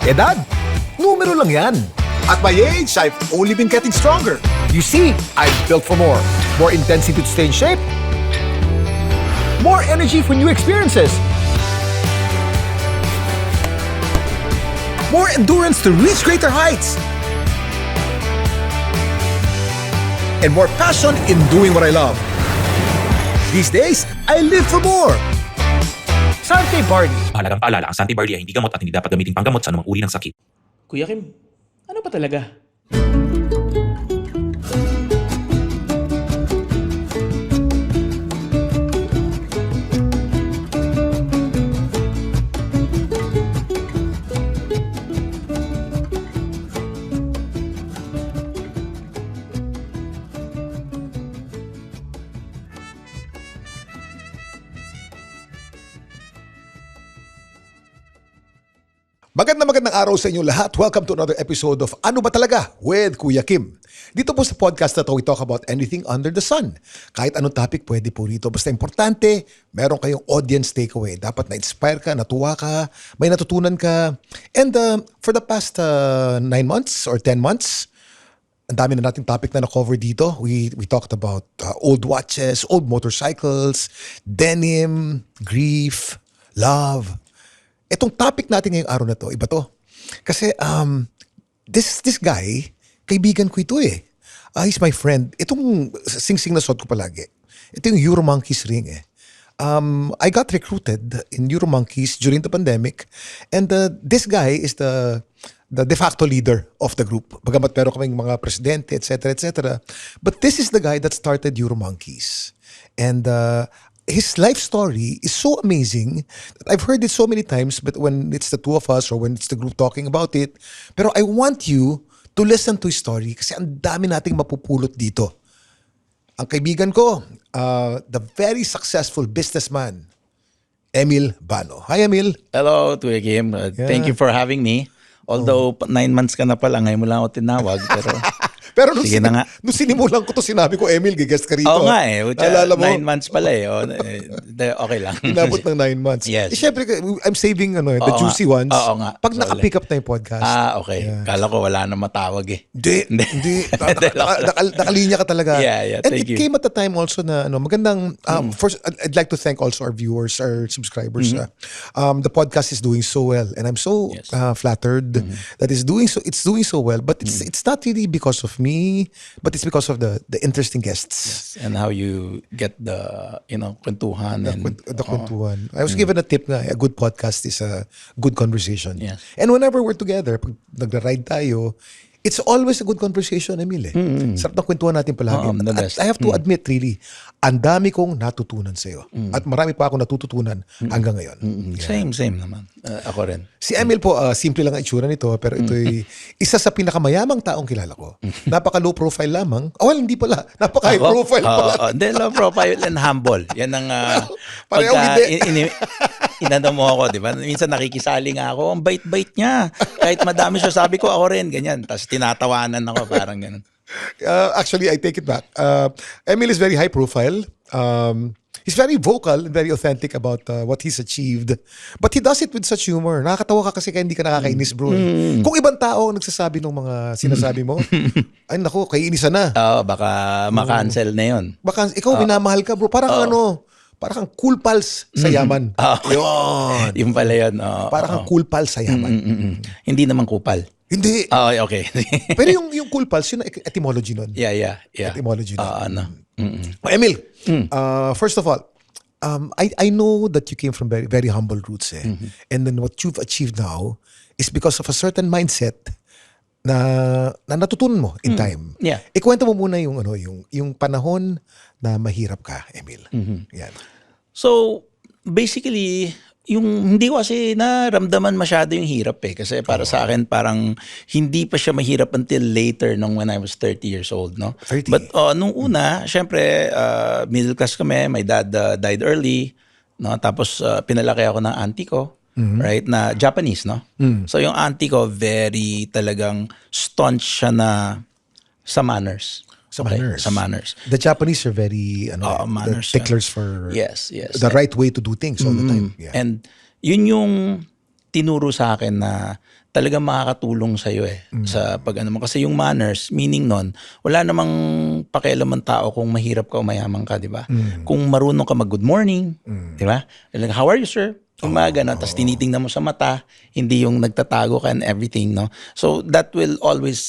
Edad, numero lang yan. At my age, I've only been getting stronger. You see, I'm built for more. More intensity to stay in shape. More energy for new experiences. More endurance to reach greater heights. And more passion in doing what I love. These days, I live for more. Sante Barley. Mahalagang paalala, ang Santi Barley ay hindi gamot at hindi dapat gamitin panggamot sa anumang uri ng sakit. Kuya Kim, ano ba talaga? Magandang araw sa inyo lahat. Welcome to another episode of Ano Ba Talaga with Kuya Kim. Dito po sa podcast na to, we talk about anything under the sun. Kahit anong topic, pwede po rito. Basta importante, meron kayong audience takeaway. Dapat na-inspire ka, natuwa ka, may natutunan ka. And for the past 9 months or 10 months, ang dami na nating topic na na-cover dito. We talked about old watches, old motorcycles, denim, grief, love. Itong topic natin ngayong araw na to, iba to. Kasi this guy, kaibigan ko ito eh. He's my friend. Itong sing-sing na suot ko palagi. Ito yung Euromonkeys ring eh. I got recruited in Euromonkeys during the pandemic. And this guy is the de facto leader of the group. Bagamat meron kaming mga presidente, etc., etc. But this is the guy that started Euromonkeys. And his life story is so amazing that I've heard it so many times, but when it's the two of us or when it's the group talking about it, pero I want you to listen to his story kasi ang dami nating mapupulot dito. Ang kaibigan ko, the very successful businessman, Emil Bano. Hi, Emil. Hello, Kuya Kim. Thank you for having me. Although 9 months ka na pala, ngayon mo lang ako tinawag. Pero nung, Sige na nga. nung sinimulan ko to, sinabi ko, Emil, gigest ka rito. Oo nga eh. Alala mo? 9 months pala eh. Okay lang. Inabot ng 9 months. Yes. Siyempre, I'm saving the Oo juicy nga. ones. Oo nga. Pag Sorry. naka-pick up na yung podcast. Okay. Kala ko wala na matawag eh. Hindi. Nakalinya ka talaga. Yeah, And thank it you. came at the time also na magandang, first, I'd like to thank also our viewers, our subscribers. The podcast is doing so well. And I'm so Yes. flattered that it's doing so well. But it's not really because of me, but it's because of the interesting guests. And how you get the, kwentuhan. The kwentuhan. I was given a tip na a good podcast is a good conversation. Yes. And whenever we're together, pag nagra-ride tayo, it's always a good conversation, Emil eh. Sarap ng kwentuhan natin palagi. The At best. I have to admit really, ang dami kong natutunan sa'yo. At marami pa akong natututunan hanggang ngayon. Same naman. Ako rin. Si Emil po, simple lang ang itsura nito, pero ito'y isa sa pinakamayamang taong kilala ko. Napaka-low profile lamang. Well, hindi pala. Napaka-high profile pala. Hindi, low profile and humble. Yan ang Pareho hindi. inano mo ako, di ba? Minsan nakikisali nga ako, ang bait-bait niya. Kahit madami siya, sabi ko ako rin, ganyan. Tapos tinatawanan ako, parang ganun. Actually, I take it back. Emil is very high profile. He's very vocal and very authentic about what he's achieved. But he does it with such humor. Nakakatawa ka kasi kaya hindi ka nakakainis, bro. Kung ibang tao ang nagsasabi ng mga sinasabi mo, ay naku, kaiinisan na. Baka ma-cancel na yun. Baka ikaw minamahal ka, bro. Parang parang kang cool pals sa yaman. Yun. Yung pala yun. Parang kang cool pals sa yaman. Hindi naman kupal. Hindi. Okay. Pero yung cool pals, yun ang etymology nun. Yeah. Etymology nun. Emil. First of all, I know that you came from very, very humble roots. And then what you've achieved now is because of a certain mindset na natutunan mo in time. Yeah. Ikwento mo muna yung panahon na mahirap ka, Emil. Yan. So, basically, yung hindi ko kasi naramdaman masyado yung hirap eh. Kasi para sa akin, parang hindi pa siya mahirap until later nung when I was 30 years old, no? 30? But nung una, syempre, middle class kami. My dad died early, no? Tapos pinalaki ako ng auntie ko. Right? Na Japanese, no? So yung auntie ko, very talagang staunch siya na sa manners. Sa manners. Sa manners. The Japanese are very manners, ticklers for Yes. the right way to do things all the time. Yeah. And yun yung tinuro sa akin na talagang makakatulong sa iyo sa pag ano mo. Kasi yung manners, meaning nun, wala namang pakialam ang tao kung mahirap ka o mayaman ka, di ba? Kung marunong ka mag good morning, di ba? Like, how are you, sir? Yung mga ganun, tapos tinitingnan mo sa mata, hindi yung nagtatago ka and everything, no? So that will always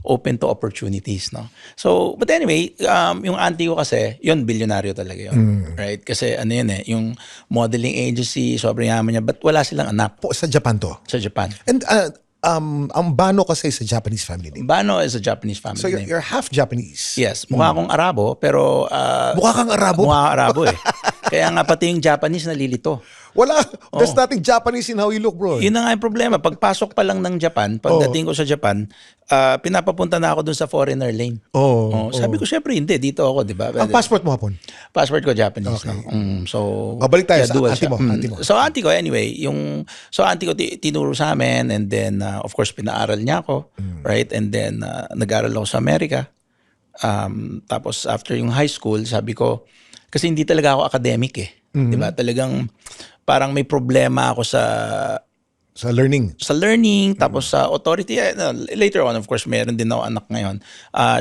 open to opportunities, no? So, but anyway, yung auntie ko kasi, yun, bilyonaryo talaga yun. Right? Kasi ano yun yung modeling agency, sobrang yaman niya, but wala silang anak Po, sa Japan to. sa Japan. And ang Bano kasi sa Japanese family name. Bano is a Japanese family So name. you're half Japanese. Yes, mukha akong Arabo, pero Mukha kang Arabo? mukha akong Arabo Kaya nga pati yung Japanese nalilito. Wala. There's nothing Japanese in how you look, bro. Yun na nga yung problema. Pagpasok pa lang ng Japan, pagdating ko sa Japan, pinapapunta na ako dun sa foreigner lane. Sabi ko, syempre hindi. Dito ako, di ba? Ang passport mo hapon? Passport ko Japanese. Okay. No? So, Babalik tayo sa dual auntie siya. mo, auntie mo. So, auntie ko, anyway, so auntie ko tinuro sa amin, and then, of course, pinaaral niya ako, right? And then, nag-aral ako sa Amerika. Tapos, after yung high school, sabi ko, kasi hindi talaga ako academic di ba? Talagang, parang may problema ako Sa learning. tapos sa authority. Later on, of course, meron din ako anak ngayon.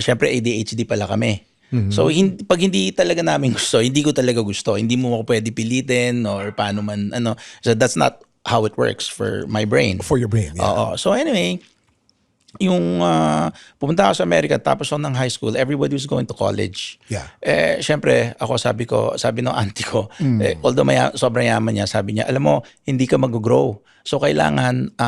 Syempre, ADHD pala kami. So, pag hindi talaga namin gusto, hindi ko talaga gusto. Hindi mo ako pwede pilitin or paano man, So, that's not how it works for my brain. For your brain, yeah. Oo. So, anyway, yung pumunta ako sa Amerika, tapos ako ng high school, everybody was going to college. Yeah. Syempre, sabi ng auntie ko, although sobrang yaman niya, sabi niya, alam mo, hindi ka mag-grow. So, kailangan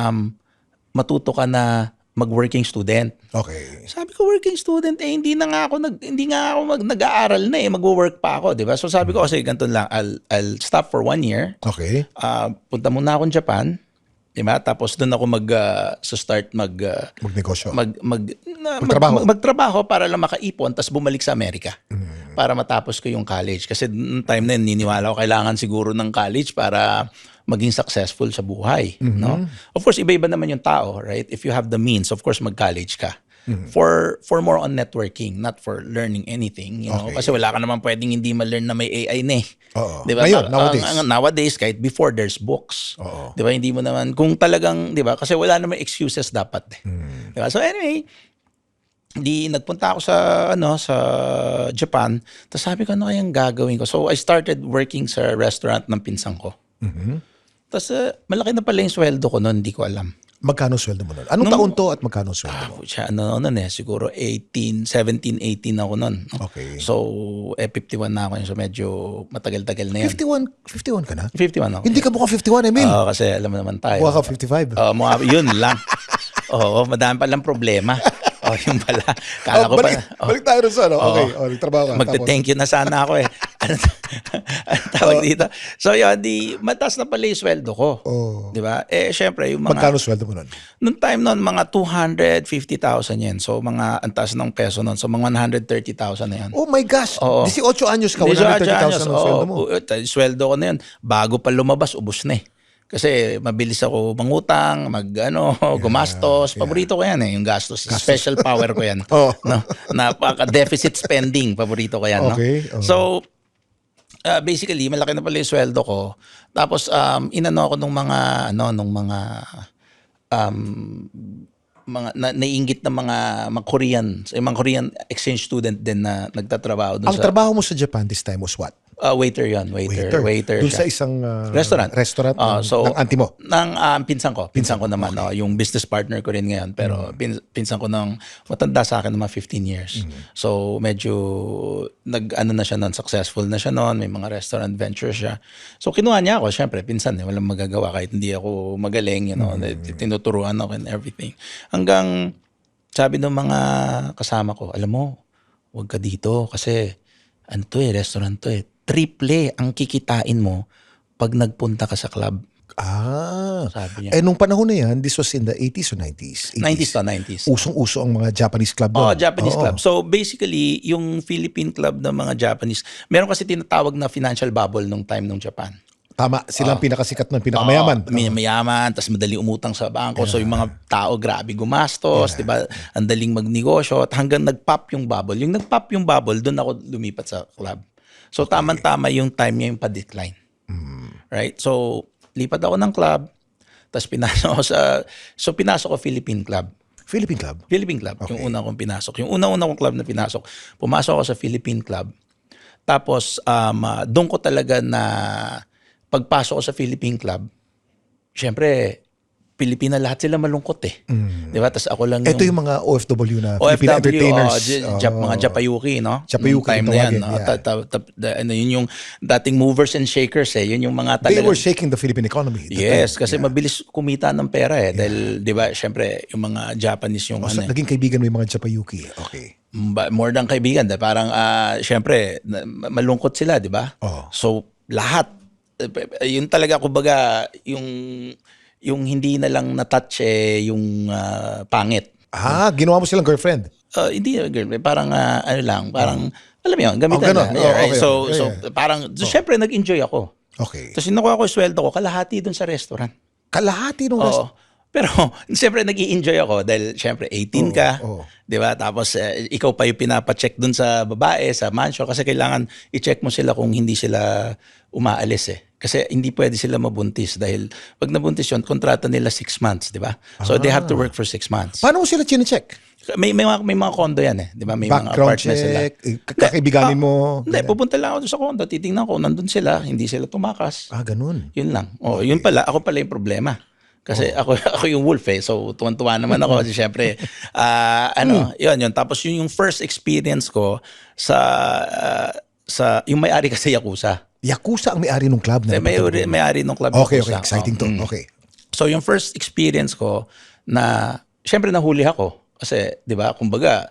matuto ka na mag-working student. Okay. Sabi ko, working student, hindi nga ako nag-aaral na magwo-work pa ako, di ba? So, sabi ko, kasi ganito lang, I'll stop for 1 year. Okay. Punta muna akong Japan. Diba? Tapos doon ako start Magnegosyo. magtrabaho para lang makaipon tapos bumalik sa Amerika para matapos ko yung college. Kasi noong time na yun, niniwala ko kailangan siguro ng college para maging successful sa buhay. No? Of course, iba-iba naman yung tao, right? If you have the means, of course, mag-college ka. For more on networking, not for learning anything. You know? Okay. Kasi wala ka naman pwedeng hindi ma-learn na may AI na Oo. Diba? Ngayon, nowadays. Nowadays, kahit before, there's books. Oo. Diba? Hindi mo naman, kung talagang, diba? Kasi wala naman excuses dapat. Diba? So anyway, nagpunta ako sa Japan. Tapos sabi ko, ano kayang gagawin ko? So I started working sa restaurant ng pinsan ko. Tapos malaki na pala yung sweldo ko noon, hindi ko alam. Magkano sweldo mo nun? Anong taon to at magkano sweldo mo? Siguro 17, 18 ako noon. Okay. So 51 na ako yun. So medyo matagal-tagal na yan. 51 ka na? 51 ako. Hindi ka mukhang 51, Emil. Kasi alam mo naman tayo. Mukha ka 55. Yun lang. madami palang problema. Yun pala. Kala ko balik tayo rin sa Okay, nagtrabaho ka. Magte-thank you na sana ako Ano tawag dito? So yun, mataas na pala yung sweldo ko. Di ba? Syempre, yung mga... Magkano sweldo mo nun? Noong time nun, mga 250,000 yen. So mga, ang taas ng peso nun. So mga 130,000 na yan. Oh my gosh. Oo. 18 anyos ka, 130,000 ang sweldo mo. Sweldo ko na yun. Bago pa lumabas, ubos na Kasi mabilis ako mangutang, gumastos. Paborito ko yan yung gastos. Special power ko yan. No? Napaka-deficit spending. Paborito ko yan. Okay. No? So, basically, malaki na pala yung sweldo ko. Tapos, inano ako nung mga naiinggit na mga Korean, mga Korean exchange student din na nagtatrabaho doon Ang trabaho mo sa Japan this time was what? Waiter yan. Waiter Doon siya. sa isang Restaurant ng auntie mo? Ng pinsan ko. Pinsan ko naman. Yung business partner ko rin ngayon. Pero pinsan ko ng matanda sa akin ng mga 15 years. So medyo na siya noon. Successful na siya noon. May mga restaurant ventures siya. So kinuha niya ako. Siyempre, pinsan. Walang magagawa kahit hindi ako magaling. Tinuturuan ako and everything. Hanggang sabi ng mga kasama ko, alam mo, huwag ka dito kasi restaurant to triple ang kikitain mo pag nagpunta ka sa club. Sabi niya. Nung panahon na yan, this was in the 80s or 90s? 90s. Usong-uso ang mga Japanese club doon. Japanese club. So basically, yung Philippine club ng mga Japanese, meron kasi tinatawag na financial bubble nung time ng Japan. Tama, silang pinakasikat nun, pinakamayaman. Mayaman, tas madali umutang sa bangko. So yung mga tao grabe gumastos, diba? Ang daling magnegosyo. At hanggang nag-pop yung bubble. Yung nag-pop yung bubble, doon ako lumipat sa club. So tama-tama yung time niya yung pa-decline. Right? So lipat ako ng club. Tapos pinasok ko Philippine Club. Philippine Club? Philippine Club, Okay. yung una kong pinasok. Yung una kong club na pinasok, pumasok ako sa Philippine Club. Tapos, doon ko talaga na pagpasok ko sa Philippine Club, syempre, Pilipina lahat sila malungkot eh. Di ba? Tapos ako lang Ito yung mga OFW na Filipino OFW, entertainers. mga Japayuki, no? Japayuki Nung time kung na yan. tawagin, yeah. Yun yung dating movers and shakers eh. Yun yung mga They talagang... were shaking the Philippine economy. that Yes, time. kasi Yeah. mabilis kumita ng pera eh. Dahil, di ba, syempre, yung mga Japanese yung So, naging kaibigan mo yung mga Japayuki. Okay. more than kaibigan. Parang, syempre, malungkot sila, di ba? Oo. So, lahat. Yun talaga, kumbaga, yung hindi na lang na-touch yung pangit. Ginawa mo silang girlfriend. Hindi, girlfriend. Parang, ano lang, parang, alam mo yun, gamitan ganun. na. Yeah, right? Okay. So, Yeah. parang, syempre, nag-enjoy ako. Okay. Tapos, nakuha ko yung sweldo ko, kalahati dun sa restaurant. Kalahati nung Oo. Pero, siyempre, nag-i-enjoy ako dahil, siyempre, 18 ka. Oo. Di ba? Tapos, ikaw pa yung pinapacheck dun sa babae, sa mansion. Kasi kailangan i-check mo sila kung hindi sila umaalis eh. Kasi hindi pwede sila mabuntis dahil pag nabuntis yun, kontrata nila 6 months, di ba? So, they have to work for 6 months. Paano mo sila chinecheck? May mga condo yan eh. Di ba? May mga Background apartment sila. check, kakaibiganin mo. Hindi, pupunta lang ako doon sa condo. Titingnan ko, nandun sila. Hindi sila tumakas. Ganun. Yun lang. Yun pala. Ako pala yung problema. Kasi ako yung wolf eh. So, tuwan-tuwa naman ako. Kasi syempre, yun. Tapos yung first experience ko sa yung may-ari kasi Yakuza. Yakuza ang may-ari ng club na. May-ari ng club Okay, Yakuza. exciting to. Okay. So, yung first experience ko na, syempre nahuli ako. Kasi, di ba, kumbaga,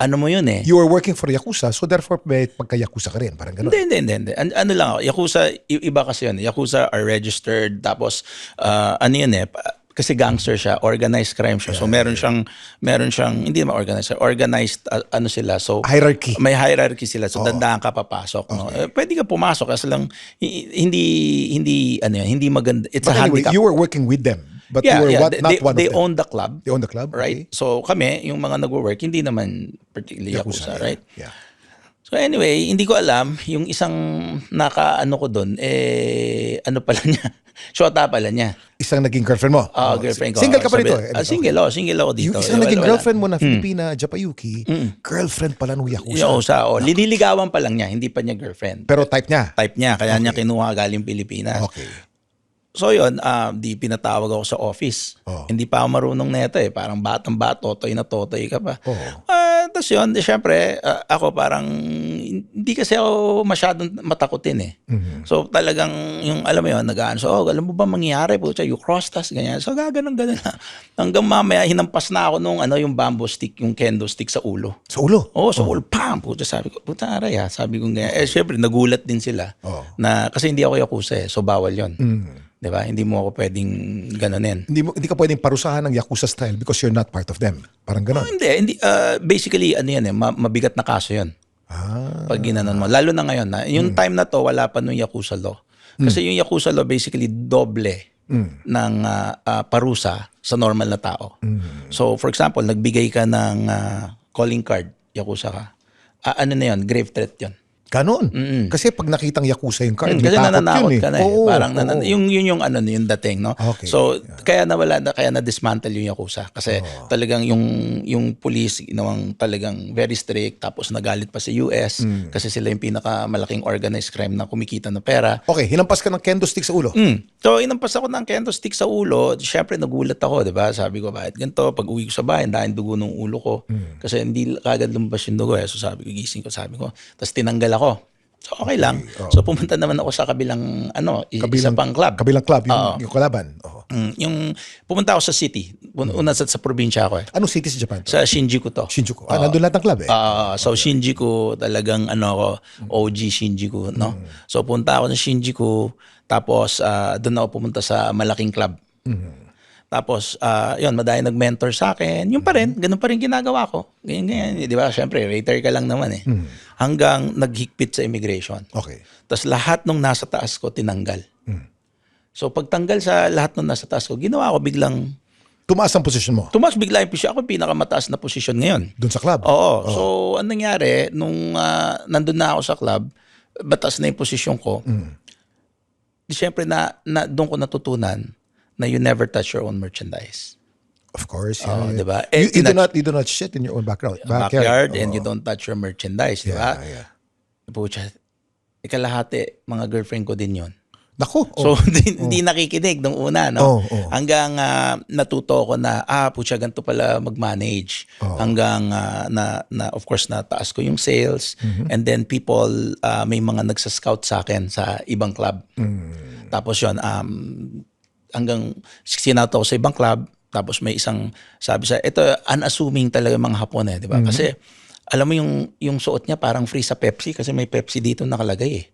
ano mo yun eh. You were working for Yakuza, so therefore may pagka-Yakuza ka rin. Parang ganun. Hindi. Ano lang ako, Yakuza, iba kasi yun. Yakuza are registered, tapos, ano yun eh, kasi gangster siya, organized crime siya. So meron siyang hindi naman organized ano sila. So Hierarchy. May hierarchy sila. So dandahan ka papasok, no. Pwede ka pumasok kasi lang hindi maganda. It's But a anyway, handicap. you were working with them. But you were not one of They them. own the club. They own the club? Right? Okay. So kami, yung mga nagwo-work, hindi naman particularly Yakuza, yeah. right? Yeah. So anyway, hindi ko alam, yung isang naka-ano ko doon, ano pala niya, shota pala niya. Isang naging girlfriend mo? Girlfriend ko. Single ka pa Sabi- rito? Single ako dito. Yung isang naging Wala. girlfriend mo na Filipina, Japayuki, girlfriend pala nung Yakuza. Yakuza, liniligawan pa lang niya, hindi pa niya girlfriend. Pero type niya? Type niya, kaya niya kinuha galing Pilipinas. Okay. So yun, di pinatawag ako sa office. Hindi pa ako marunong neto eh. Parang batang-bat, totoy na totoy ka pa. Tapos yun, syempre, ako parang, hindi kasi ako masyadong matakutin eh. So talagang, yung alam mo yun, nagaan. So, alam mo ba mangyayari po? You cross us, ganyan. So gaganon na. Hanggang mamaya, hinampas na ako nung yung bamboo stick, yung kendo stick sa ulo. Sa ulo? Sa ulo, pam! Puta, sabi ko, puta aray ha. Sabi ko ganyan. Syempre, nagulat din sila. Na, kasi hindi ako Yakuza eh. So bawal yun. Diba? Hindi mo ako pwedeng ganonin. Hindi ka pwedeng parusahan ng Yakuza style because you're not part of them. Parang ganon. Hindi. Basically, ano yan eh, mabigat na kaso yun. Pag ginanon mo. Lalo na ngayon. Yung time na to, wala pa nung Yakuza law. Kasi yung Yakuza law, basically, doble ng parusa sa normal na tao. So, for example, nagbigay ka ng calling card, Yakuza ka. Ano na yun? Grave threat yun. Ganon. Kasi pag nakitang Yakuza yung card, may Kasi takot nananakot yun eh. ka na eh. Oo, Parang oo. yung dating, no? Okay. So, kaya na-dismantle yung Yakuza. Kasi talagang yung police, ginawang talagang very strict. Tapos nagalit pa sa US. Kasi sila yung pinakamalaking organized crime na kumikita ng pera. Okay, hinampas ka ng kendo stick sa ulo. So, inampas ako ng kendo stick sa ulo. Siyempre, nagulat ako, di ba? Sabi ko, bakit ganito? Pag uwi ko sa bahay, dahil dugo ng ulo ko. Kasi hindi kagad lumabas yung dugo eh. So, sabi ko, gising ko, sabi ko. Tapos tinanggal ako. So, okay lang. So, pumunta naman ako sa kabilang, isa pang club. Kabilang club, yung kalaban. Yung pumunta ako sa city. Una sa probinsya ako eh. Anong city sa Japan? Sa Shinjuku to. Shinjuku. Nandun lahat ng club eh. So Shinjuku talagang OG Shinjuku, no? So punta ako sa Shinjuku, tapos doon ako pumunta sa malaking club. Tapos yun, madami nag-mentor sa akin. Yung pa rin, ganun pa rin ginagawa ko. Ganyan, di ba? Syempre, waiter ka lang naman eh. Hanggang naghigpit sa immigration. Okay. Tapos lahat nung nasa taas ko tinanggal. So pagtanggal sa lahat nung nasa taas ko, ginawa ko biglang Tumaas ang position mo tumaas bigla yung posisyon. Ako pinakamataas na posisyon ngayon. dun sa club. Oo. So, anong nangyari, nung nandun na ako sa club, batas na yung posisyon ko, di syempre na doon ko natutunan na you never touch your own merchandise. Of course. Oh, yeah. diba? You, And you do not shit in your own backyard and Oo. you don't touch your merchandise, di ba? Yeah. Pucha, ikalahati, mga girlfriend ko din yon. Naku. So, hindi nakikinig nung una, no? Hanggang natuto ko na, pucha, ganito pala mag-manage. Hanggang, of course, nataas ko yung sales. And then people, may mga nagsascout sa akin sa ibang club. Tapos yun, hanggang sinauto ko sa ibang club. Tapos may isang, sabi sa, ito, unassuming talaga mga Hapon di ba? Kasi, alam mo yung suot niya parang free sa Pepsi kasi may Pepsi dito nakalagay eh.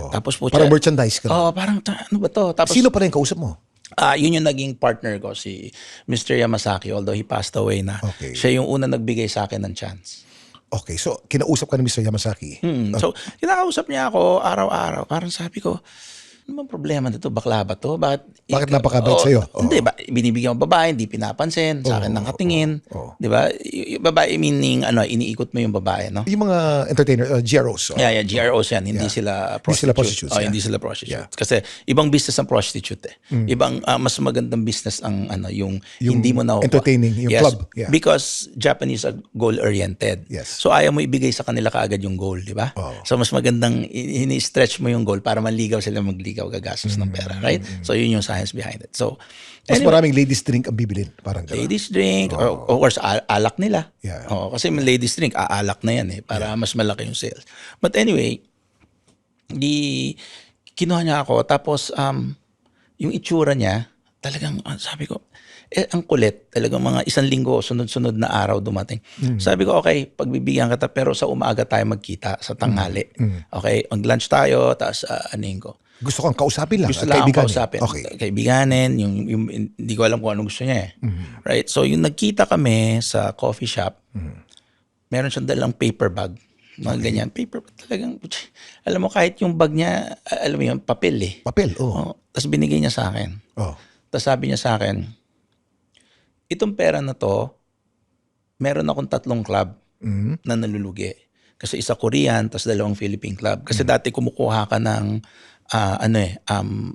Tapos po Parang merchandise ka. parang ano ba to? Tapos Sino pa rin kausap mo? yun yung naging partner ko si Mr. Yamasaki, although he passed away na. Okay. Siya yung una nagbigay sa akin ng chance. Okay, so kinausap ka ni Mr. Yamasaki. So, kinakausap niya ako araw-araw. Parang sabi ko, ano bang problema nito? Bakla ba to? Bakit napakabait sa'yo? Hindi, binibigyan mo babae, hindi pinapansin, sa akin nang katingin. Di ba? Yung babae meaning, iniikot mo yung babae, no? Yung mga entertainer, GROs. Yeah, GROs yan. Hindi sila prostitutes. Hindi sila prostitutes. Kasi ibang business ang prostitute eh. Ibang, mas magandang business ang yung hindi mo na entertaining, yung club. Yeah. Because Japanese are goal-oriented. Yes. So ayaw mo ibigay sa kanila kaagad yung goal, di ba? So mas magandang ini-stretch mo yung goal para manligaw sila gagastos ng pera, right? So yun yung science behind it. So Mas maraming ladies drink ang bibilin. Parang gano'n. ladies drink, or of course, alak nila. Yeah. Kasi may ladies drink, aalak na yan para mas malaki yung sales. But anyway, kinuha niya ako, tapos yung itsura niya, talagang sabi ko, ang kulit, talagang mga 1 linggo, sunod-sunod na araw dumating. Sabi ko, okay, pagbibigyan kita, pero sa umaga tayo magkita, sa tanghali. Okay, mag-lunch tayo, tapos anin ko. Gusto kang kausapin lang. Gusto lang akong kausapin. Okay. Kaibiganin, yung hindi ko alam kung anong gusto niya eh. Right? So yung nagkita kami sa coffee shop, meron siyang dalang paper bag. Mga ganyan. Paper bag talagang, alam mo kahit yung bag niya, alam mo yung papel eh. Papel, Tapos binigay niya sa akin. Tapos sabi niya sa akin, itong pera na to, meron akong 3 club na nalulugi. Kasi isa Korean, tapos 2 Philippine club. Kasi dati kumukuha ka ng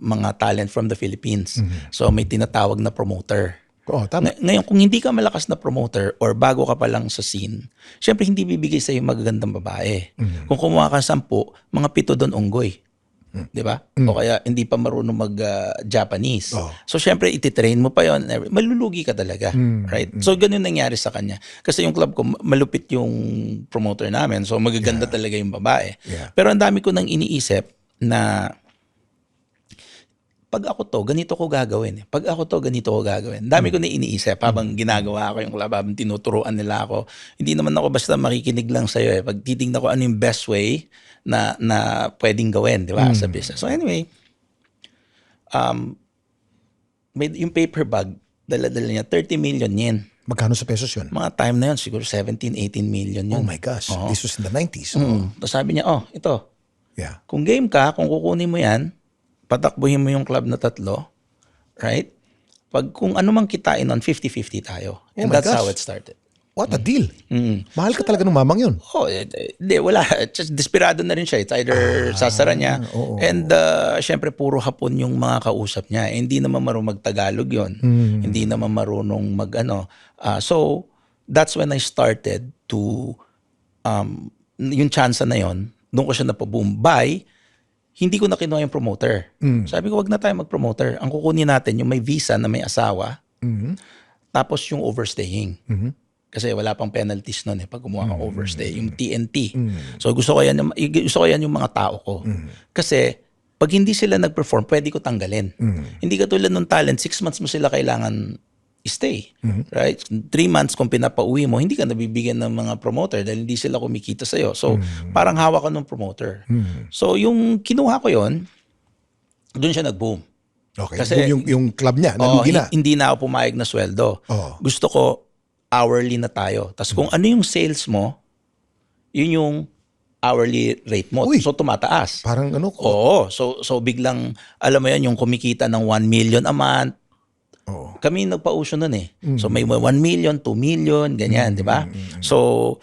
mga talent from the Philippines. So may tinatawag na promoter. Tama. Ngayon, kung hindi ka malakas na promoter or bago ka pa lang sa scene, syempre hindi bibigay sa'yo magagandang babae. Kung kumuha ka 10, mga 7 doon unggoy. Di ba? O kaya hindi pa marunong mag-Japanese. So syempre ititrain mo pa yon, malulugi ka talaga. Right? So ganun nangyari sa kanya. Kasi yung club ko, malupit yung promoter namin. So magaganda talaga yung babae. Pero ang dami ko nang iniisip na pag ako to, ganito ko gagawin. Pag ako to, ganito ko gagawin. Dami ko na iniisip habang ginagawa ko yung club, habang tinuturuan nila ako. Hindi naman ako basta makikinig lang sa'yo eh. Pag titignan ko ano yung best way na pwedeng gawin, di ba, sa business. So anyway, yung paper bag, dala-dala niya, 30 million yen. Magkano sa pesos yun? Mga time na yun, siguro 17, 18 million yun. Oh my gosh. This was in the 90s. Tapos sabi niya, ito, Yeah. kung game ka, kung kukunin mo yan, patakbuhin mo yung club na 3, right? Kung ano mang kitain on, 50-50 tayo. And my that's gosh. how it started. What a deal. Mahal ka talaga ng mamang yun. Hindi, wala. Just desperado na rin siya. It's either sasara niya. And syempre, puro Hapon yung mga kausap niya. Hindi naman marunong mag-Tagalog yun. Hindi naman marunong so, that's when I started to, yung chance na yun, doon ko siya napaboom. Hindi ko na kinuha yung promoter. Sabi ko, wag na tayo mag-promoter. Ang kukunin natin, yung may visa na may asawa, tapos yung overstaying. Kasi wala pang penalties nun pag kumuha kang overstay. Yung TNT. So gusto ko yan yung mga tao ko. Kasi pag hindi sila nag-perform, pwede ko tanggalin. Hindi katulad ng talent, 6 months mo sila kailangan stay. Right? 3 months kung pinapauwi mo, hindi ka nabibigyan ng mga promoter dahil hindi sila kumikita sa'yo. So parang hawak ka ng promoter. So yung kinuha ko yon, doon siya nag-boom. Okay. Kasi yung club niya, nalugi na. Hindi na ako pumayag na sweldo. Gusto ko hourly na tayo. Tapos kung ano yung sales mo, yun yung hourly rate mo. Uy, so tumataas. Parang ano ko. Oo. So biglang, alam mo yan, yung kumikita ng 1 million a month. Kami nagpa-uso nun So may 1 million, 2 million, ganyan, di ba? So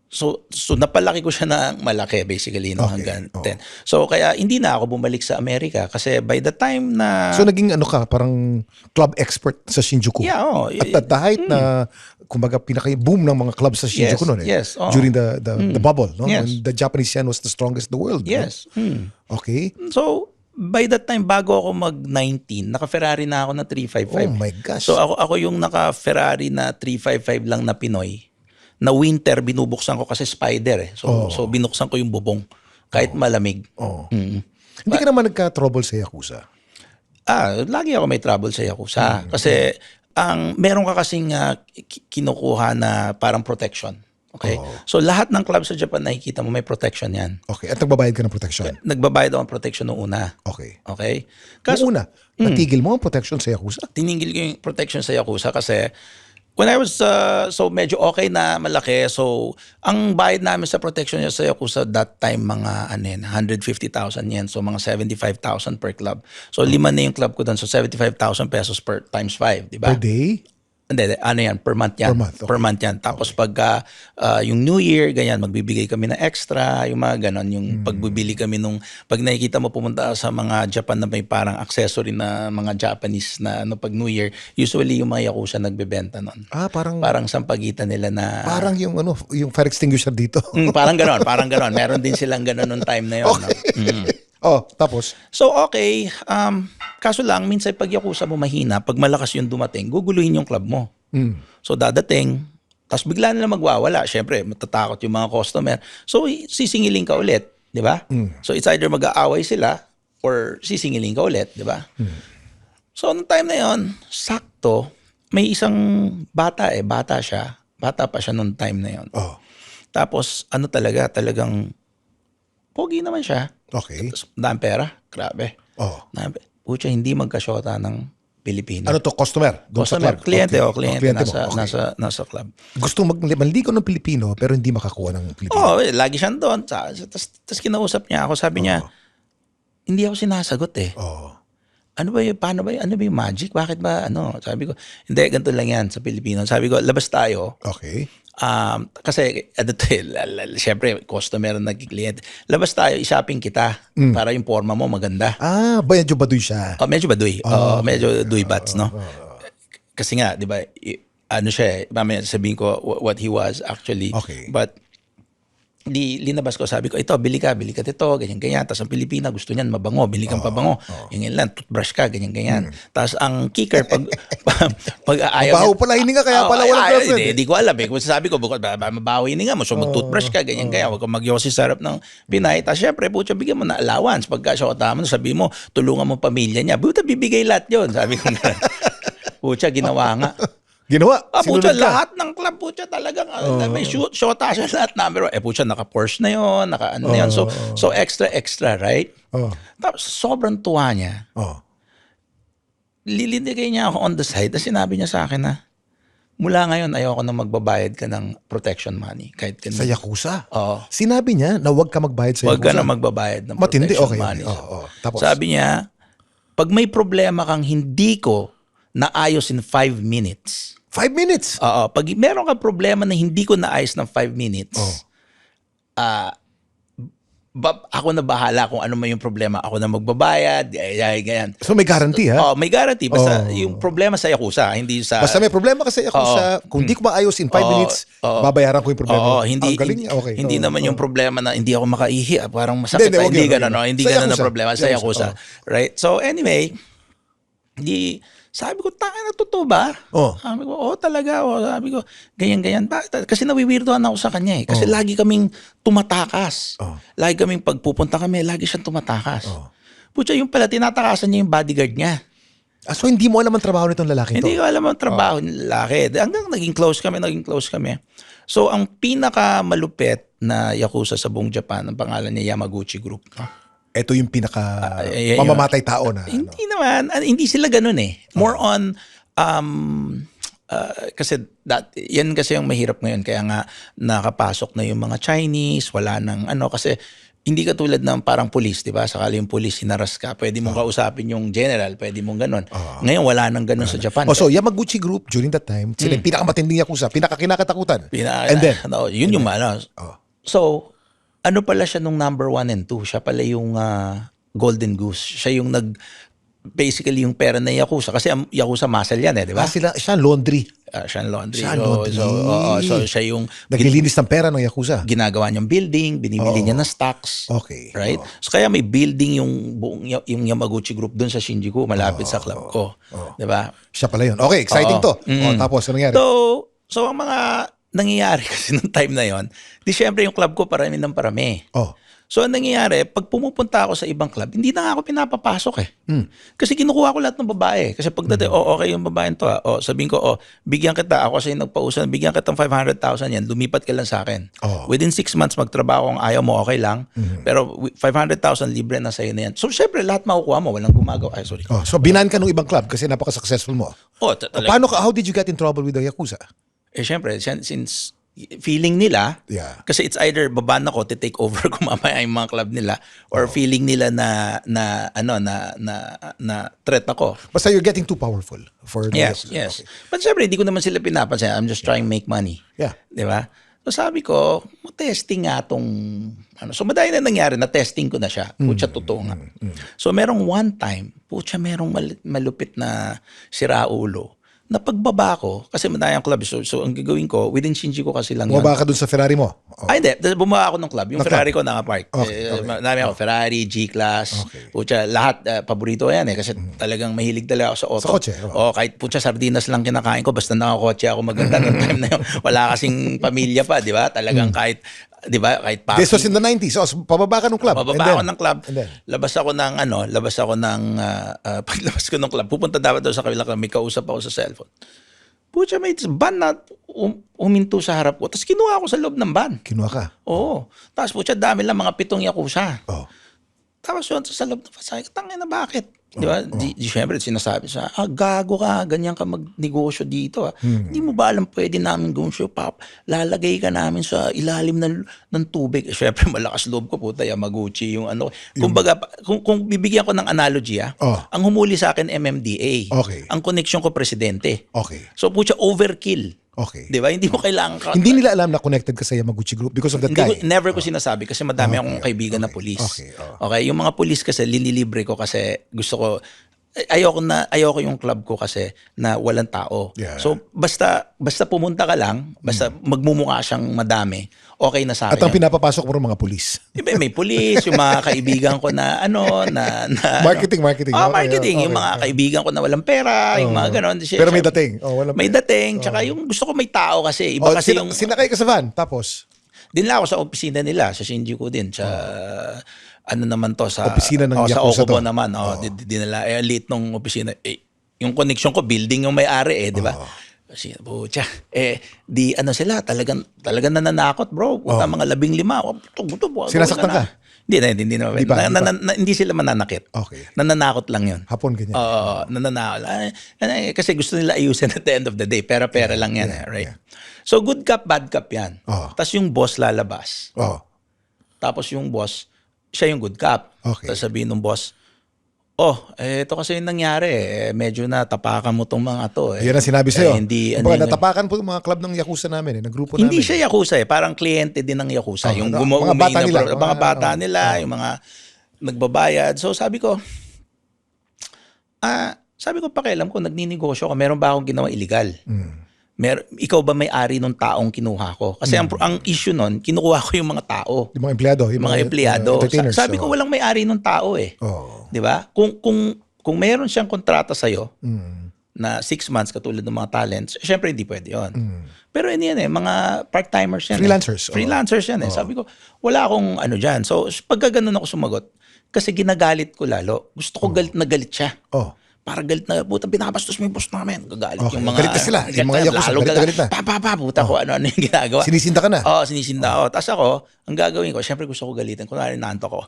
So napalaki ko siya ng malaki basically no, Okay, hanggang oo. 10. So kaya hindi na ako bumalik sa Amerika kasi by the time na So naging ano ka, parang club expert sa Shinjuku. Yeah, oo. At the height na, kumbaga, pinaka-boom ng mga clubs sa Shinjuku Yes, noon eh. yes, oo. During the bubble, no? Yes. When the Japanese yen was the strongest in the world. no? yes. Okay. So by that time bago ako mag-19, naka-Ferrari na ako na 355. Oh my gosh. So ako yung naka-Ferrari na 355 lang na Pinoy. Na winter binubuksan ko kasi spider eh. So binuksan ko yung bubong kahit malamig. Oh. Hindi ka naman nagka-trouble sa Yakuza. Lagi ako may trouble sa Yakuza kasi meron ka kasing kinukuha na parang protection. Okay? So lahat ng club sa Japan nakikita mo may protection yan. Okay. At nagbabayad ka ng protection. Nagbabayad ako ng protection noong una. Okay. Okay? Kaso una, natigil mo ang protection sa Yakuza? Tiningil ko yung protection sa Yakuza kasi when I was, so medyo okay na malaki. So, ang bayad namin sa protection niya sa Yakuza that time, mga 150,000 yen. So, mga 75,000 per club. So, 5 na yung club ko doon. So, 75,000 pesos per times 5, di ba? Per day? Hindi, ano yan, per month yan. Per month, okay. Per month yan. Tapos pagka yung New Year, ganyan, magbibigay kami ng extra, yung mga ganon, yung pagbibili kami nung, pag nakikita mo pumunta sa mga Japan na may parang accessory na mga Japanese na pag New Year, usually yung mga Yakuza nagbebenta nun. Parang sampagitan nila na... Parang yung yung fire extinguisher dito. parang ganon. Meron din silang ganon nung time na yun. Okay. No? Tapos? So, okay. Kaso lang, minsan pag Yakuza mo mahina, pag malakas yung dumating, guguluhin yung club mo. So, dadating, tapos bigla nila magwawala. Siyempre, matatakot yung mga customer. So, sisingilin ka ulit. Di ba? So, it's either mag-aaway sila or sisingilin ka ulit. Di ba? So, noong time na yon, sakto, may isang bata bata siya. Bata pa siya noong time na yon. Tapos, talagang pogi naman siya. Okay. Dahil pera. Grabe. Pucha, hindi magkasyota ng Pilipino. Ano to? Customer? Doon sa Customer. club? Kliyente Okay. kliyente Kliyente mo. Okay. nasa club. Gusto manligaw ng Pilipino pero hindi makakuha ng Pilipino. Lagi siyang doon. Tapos kinausap niya ako. Sabi niya, hindi ako sinasagot eh. Ano ba yung, paano ba yung, ano ba yung magic? Bakit ba, Sabi ko, hindi, ganito lang yan sa Pilipino. Sabi ko, labas tayo. Okay. Kasi syempre customer na nagkikliyente. Labas tayo, i-shopping kita para yung forma mo maganda. Medyo baduy siya. Medyo baduy. Medyo duy bats, no? Kasi nga, 'di ba, ano siya, mamaya sabihin ko what he was actually. Okay. But linabas ko, sabi ko, ito, bili ka ito, ganyan. Tapos ang Pilipina, gusto niyan mabango, bili kang pabango. Yung lang, toothbrush ka, ganyan. Tapos ang kicker, pag ayaw Baho pala hininga, kaya pala walang girlfriend. Hindi ko alam eh. Kung sabi ko, mabaho hininga mo, so mag-toothbrush ka, ganyan. Huwag kang magyosi sa harap ng Pinay. Tapos syempre, putya, bigyan mo na allowance. Pagka siya katama, sabi mo, tulungan mo pamilya niya. Buta, bibigay lahat yun. Sabi ko na, putya, ginawa nga. Ginawa. Pucha, Sinunod ka. lahat ng club, pucha, talagang may shota siya lahat number. Pucha, naka-Porsche na yun, naka-ano na yun. So extra, right? Tapos, sobrang tuwa niya. Lilindigay niya ako on the side. Tapos sinabi niya sa akin na, mula ngayon, ayoko na magbabayad ka ng protection money. Kahit Sa Yakuza? Oo. Sinabi niya na huwag ka magbayad sa Huwag Yakuza? ka na magbabayad ng Matindi, protection okay. money. Tapos? Sabi niya, pag may problema kang hindi ko naayos in 5 minutes, 5 minutes? pag meron ka problema na hindi ko naayos ng 5 minutes, ako na bahala kung ano man yung problema. Ako na magbabayad, ganyan. So may guarantee, ha? May guarantee. Basta yung problema sa Yakuza, hindi sa... Basta may problema kasi ako kung di ko maayos in 5 minutes, babayaran ko yung problema. Hindi, Ang galing niya. Okay. hindi naman yung problema na hindi ako makaihi. Parang masakit. Hindi ganun. Hindi Sa ganun na Yakuza. problema sa Yakuza. Right? So anyway, sabi ko, tanga na totoo ba? Sabi ko, talaga. Sabi ko, ganyan. Kasi nawiwirdohan ako sa kanya eh. Kasi lagi kaming tumatakas. Lagi kaming pagpupunta kami, lagi siyang tumatakas. Pucha, yung pala, tinatakasan niya yung bodyguard niya. So hindi mo alam ang trabaho nitong lalaki to? Hindi ko alam ang trabaho ng lalaki. Hanggang naging close kami. So, ang pinakamalupit na Yakuza sa buong Japan, ang pangalan niya Yamaguchi Group. Ito yung pinaka mamamatay tao na. Hindi naman, hindi sila ganun eh. More on, kasi yan kasi yung mahirap ngayon. Kaya nga nakapasok na yung mga Chinese, wala nang kasi Hindi katulad ng parang police, di ba? Sakali yung police, hinaras ka, pwede mong kausapin yung general, pwede mong ganun. Ngayon, wala nang ganun sa Japan. So Yamaguchi Group during that time, sila yung pinakamatinding yakuza, pinakakinakatakutan. And then, Yun yung ano. So, ano pala siya nung number 1 and 2? Siya pala yung Golden Goose. Siya yung basically yung pera na Yakuza. Kasi ang Yakuza muscle yan di ba? siya laundry. Siya ang laundry. Siya ang laundry. So, siya yung Naglilinis ng pera ng yakuza. ginagawa niyang building, binibili niya ng stocks. Okay. Right? So kaya may building yung buong yung Yamaguchi Group doon sa Shinjuku, malapit sa club ko. 'Di ba? Siya pala yun. Okay, exciting to. Tapos, ano nangyari? So ang mga nangyayari kasi nung time na yon, di syempre yung club ko parami ng parami. So ang nangyayari, pag pumupunta ako sa ibang club, hindi na nga ako pinapapasok Kasi kinukuha ko lahat ng babae. Kasi pagdating, okay yung babae to sabihin ko, bigyan kita, ako kasi nagpausan, bigyan kita ng 500,000 yan, lumipat ka lang sa akin. Within 6 months, magtrabaho kung ayaw mo, okay lang. Pero 500,000 libre na sa'yo na yan. So syempre, lahat makukuha mo, walang gumagawa. Ay, sorry. So binan ka ng ibang club kasi napaka-successful mo. How did you get in trouble with the yakuza? Syempre, since feeling nila, kasi it's either baban ako to take over kung mamaya yung mga club nila or feeling nila na threat ako. Basta you're getting too powerful for the Yes. Okay. But syempre, hindi ko naman sila pinapansin. I'm just trying to make money. Yeah. Di ba? So sabi ko, testing nga tong so madami na nangyari na testing ko na siya. Pucha, totoo nga. So merong one time, merong malupit na siraulo na pagbaba ko, kasi madayang club, so ang gagawin ko, within Shinjuku kasi lang yun. Bumaba ka dun sa Ferrari mo? Hindi. Bumaba ako ng club. Yung Ferrari ko nakapark. Okay. Marami ako. Ferrari, G-Class. Pucha, lahat, paborito yan kasi talagang mahilig talaga ako sa auto. Sa kotse? Kahit pucha, sardinas lang kinakain ko, basta nakakotse ako maganda ng time na yun. Wala kasing pamilya pa, di ba? Talagang kahit, di ba, kahit This was in the 90s. So, pababa ka ng club. Pababa ako ng club. Labas ako ng paglabas ko ng club. Pupunta dapat daw sa kabilang club. May kausap ako sa cellphone. Pucha, may van na huminto sa harap ko. Tapos kinuha ako sa loob ng van. Kinuha ka? Oo. Tapos pucha, dami lang mga 7 yakuza. Tapos yun, sa loob ng van, sabi ko, tangina na bakit? Di ba? Siyempre, sinasabi sa gago ka, ganyan ka magnegosyo dito. Hindi mo ba alam pwede namin gawin siya, pap? Lalagay ka namin sa ilalim ng tubig. Siyempre, malakas loob ko, puta, Yamaguchi, yung ano. Kumbaga, kung bibigyan ko ng analogy, ang humuli sa akin, MMDA. Okay. Ang connection ko, presidente. Okay. So, pucha, overkill. Okay. Di ba? Hindi mo kailangan Hindi nila alam na connected ka sa Yamaguchi Group because of that guy? Never ko sinasabi kasi madami akong kaibigan na pulis. Okay. Yung mga pulis kasi linilibre ko kasi gusto ko, ayoko yung club ko kasi na walang tao. Yeah. So basta pumunta ka lang, basta magmumukha siyang madami, okay na sa akin. At ang pinapapasok mo ng mga pulis? May pulis, yung mga kaibigan ko na Marketing. Marketing. Yung mga kaibigan ko na walang pera, yung mga ganon. Pero may dating. May dating. Tsaka yung gusto ko may tao kasi. Iba kasi yung... Sinakay ka sa van, tapos? Dinala ako sa opisina nila, sa Shinjuku din, sa... Ano naman to sa opisina ng sa Yakuza Okubo to. naman. Dinala late nung opisina. Yung connection ko building yung may-ari di ba? Kasi pucha, di ano sila talagang nananakot, bro. Puta mga 15. Sinasaktan ka? Hindi na. Hindi sila mananakit. Okay. Nananakot lang yun. Hapon ganyan. Nananakot. Kasi gusto nila ayusin at the end of the day. Pera lang yan, right? So good cop, bad cop yan. Tapos yung boss lalabas. Tapos yung boss, siya yung good cop. Okay. Tapos sabihin ng boss, ito kasi yung nangyari. Medyo natapakan mo tong mga to. Yan ang sinabi sa'yo. Natapakan po yung mga club ng Yakuza namin, ng grupo namin. Hindi siya Yakuza parang kliyente din ng Yakuza. Yung mga bata nila. Mga bata nila, yung mga nagbabayad. So sabi ko, pakialam ko, nagninegosyo ka, meron ba akong ginawa illegal? Ikaw ba may-ari nung taong kinuha ko? Kasi ang issue nun, kinukuha ko yung mga tao. Yung mga empleyado. Yung mga empleyado. Sabi ko, walang may-ari nung tao Di ba? Kung meron siyang kontrata sa'yo, na 6 months katulad ng mga talents, syempre hindi pwede yun. Pero yan mga part-timers yan. Freelancers. Freelancers yan Sabi ko, wala akong ano dyan. So pagka ganun ako sumagot, kasi ginagalit ko lalo. Gusto ko galit na galit siya. Para galit na, puta, binabastos mo yung boss namin. Gagalit yung mga... Galit na sila. Yung mga Yakuza, galit na. Puta ko, ano yung ginagawa. Sinisinda ka na. Sinisinda ako. Tapos ako, ang gagawin ko, syempre gusto ko galitin. Kunwari naanto ko.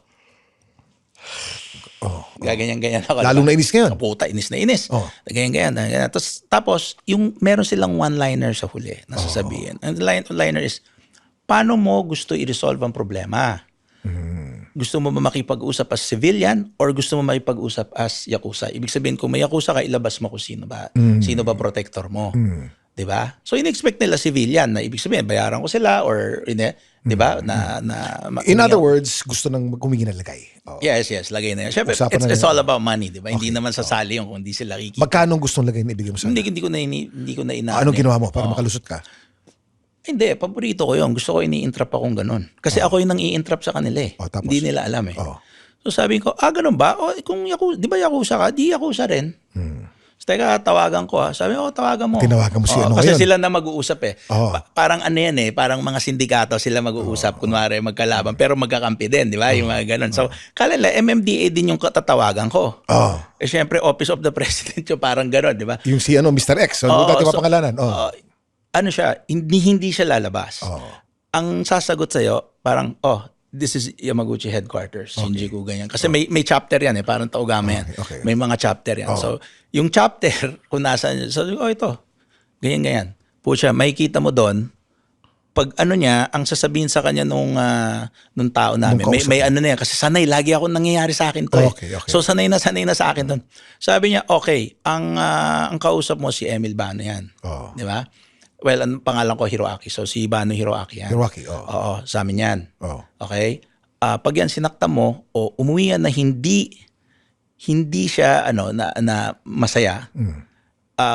Gaganyan-ganyan ako. Lalong nainis ngayon. Puta, inis na inis. Ganyan-ganyan. Tapos, yung meron silang one-liner sa huli na sasabihin. And the one-liner is, paano mo gusto i-resolve ang problema? Gusto mo ba makipag-usap as civilian or gusto mo makipag-usap as yakuza? Ibig sabihin, kung may yakuza ka, ilabas mo kung sino ba protector mo. 'Di ba? So in-expect nila civilian na ibig sabihin bayaran ko sila or hindi, 'di ba? In other words, gusto nang humingi ng lagay. Oh. Yes, lagay na yan. Syempre, Usapan na it's yan. all about money, 'di ba? Hindi naman sasali yung kung hindi sila kikita. Magkano ang gustong lagay na ibigay mo sa Hindi ko na inaanin. Anong ginawa mo para makalusot ka? Hindi, paborito ko yun. Gusto ko ini-entrap akong ganun. Kasi ako yung nang i-entrap sa kanila eh. Tapos? Hindi nila alam eh. Oh. So sabi ko, ganun ba? Kung di ba yakuza ka? Di yakuza rin. So teka, tawagan ko ha. Sabi ko, tawagan mo. Tinawagan mo si ano Kasi ngayon? sila na mag-uusap eh. Oh. Parang ano yan eh, parang mga sindikato sila mag-uusap. Kunwari magkalaban, pero magkakampi din, di ba? Yung mga ganun. So, kalala, MMDA din yung tatawagan ko. Oh. Eh syempre, Office of the President yung parang ganun, di ba? Yung si Mr. X. So, dati mapangalanan. Ano siya, hindi siya lalabas. Oh. Ang sasagot sa'yo, parang, this is Yamaguchi headquarters, Shinjuku, ganyan. Kasi may chapter yan eh, parang Taogama yan. Okay. May mga chapter yan. So, yung chapter, kung nasaan, sabi ko, ito, ganyan. Pucha, makikita mo doon, pag ano niya, ang sasabihin sa kanya nung tao namin, may ano na yan, kasi sanay, lagi ako nangyayari sa akin to eh. Okay. So, sanay na sa akin doon. Sabi niya, okay, ang kausap mo si Emil Bano yan. Oh. Di ba? Well, ang pangalan ko Hiroaki. So, si Bano Hiroaki yan. Hiroaki, Oo, sa amin yan. Oh. Okay? Pag yan sinakta mo, o umuwi yan na hindi siya na masaya,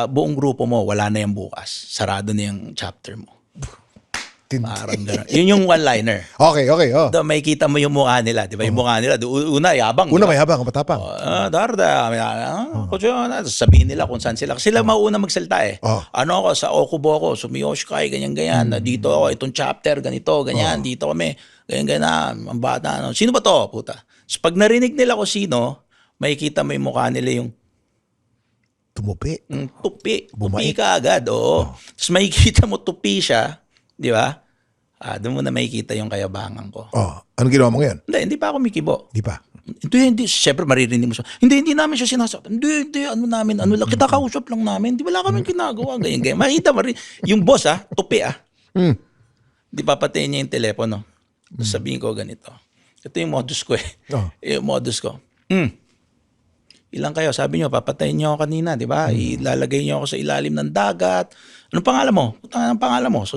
buong grupo mo, wala na yung bukas. Sarado na yung chapter mo. Parang gano'n. Yun yung one-liner. Okay. Oh. Doon may kita mo yung mukha nila. Di ba? Yung mukha nila, una, yabang. Una diba? may habang, matapang. Sabihin nila kung saan sila. Kasi sila mauna magsalita eh. Oh. Ako, sa Okubo ako, Sumiyoshi-kai, ganyan. Dito ako, itong chapter, ganito, ganyan. Dito kami, ganyan. Ang bata, Sino ba to, puta? So, pag narinig nila kung sino, makikita mo yung mukha nila yung Tumupi. tupi. Bumait. Tupi ka agad, oo. Tapos makikita mo tupi siya, di ba? Doon mo na makikita yung kayabangan ko. Anong ginawa mo ngayon? Hindi pa ako mikibo. Di pa. Hindi. Siyempre, maririnig mo siya. Hindi namin siya sinasaktan. Hindi, ano lang. Kita kausap lang namin. Di wala kami ginagawa. Ganyan. Makita mo rin. Yung boss, tupi, Di papatayin niya yung telepono. Sabihin ko ganito. Ito yung modus ko eh. Yung modus ko. Ilang kayo? Sabi niyo, papatayin niyo ako kanina, di ba? Ilalagay niyo ako sa ilalim ng dagat. Anong pangalan mo? Anong pangalan mo?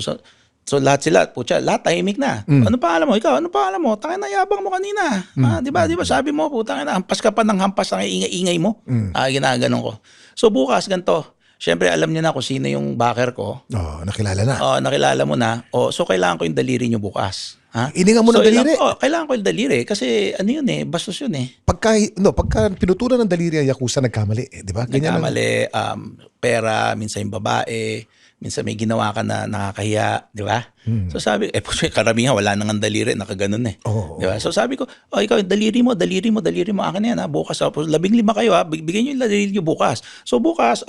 So lahat sila, lahat tahimik na. Ano pangalan mo? Ikaw, ano pangalan mo? Tangin na yabang mo kanina. Di ba? Sabi mo, putang ina, hampas ka pa ng hampas ang ingay-ingay mo. Ginaganon ko. So bukas ganito. Siyempre alam niyo na kung sino yung backer ko. Nakilala na. Nakilala mo na. So kailangan ko yung daliri niyo bukas. Iningan mo ng daliri? Kailangan ko yung daliri kasi ano yun eh, bastos yun eh. Pagka pinutulan ng daliri ang yakuza, nagkamali. Di ba? Nagkamali, pera, minsan yung babae, minsan may ginawa ka na nakakahiya, di ba? So sabi, karamihan wala nang ang daliri, nakaganon eh. Di ba? So sabi ko, ikaw, daliri mo, akin na yan bukas. 15 kayo bigyan nyo yung daliri nyo bukas. So bukas,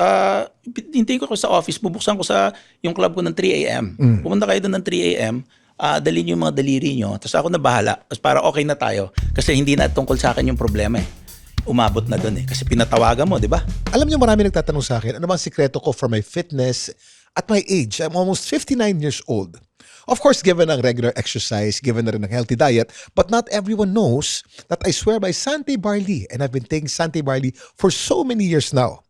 hintayin ko sa office, bubuksan ko sa yung club ko ng 3 a.m. Pumunta kayo doon ng 3 a.m., dalhin nyo yung mga daliri nyo, tapos ako na bahala, tapos para okay na tayo. Kasi hindi na tungkol sa akin yung problema eh. Umabot na doon eh. Kasi pinatawagan mo, di ba? Alam niyo, marami nagtatanong sa akin, ano bang sikreto ko for my fitness at my age? I'm almost 59 years old. Of course, given ang regular exercise, given na rin ang healthy diet, but not everyone knows that I swear by Sante Barley, and I've been taking Sante Barley for so many years now.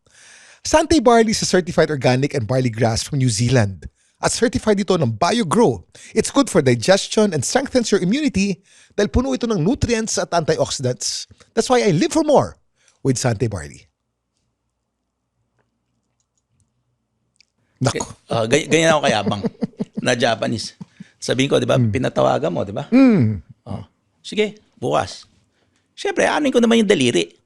Sante Barley is a certified organic and barley grass from New Zealand. At certified ito ng BioGrow. It's good for digestion and strengthens your immunity dahil puno ito ng nutrients at antioxidants. That's why I live for more with Sante Barley. Nako. Ganyan ako kayabang na Japanese. Sabihin ko, di ba, pinatawagan mo, di ba? Sige, bukas. Siyempre, anin ko naman yung daliri.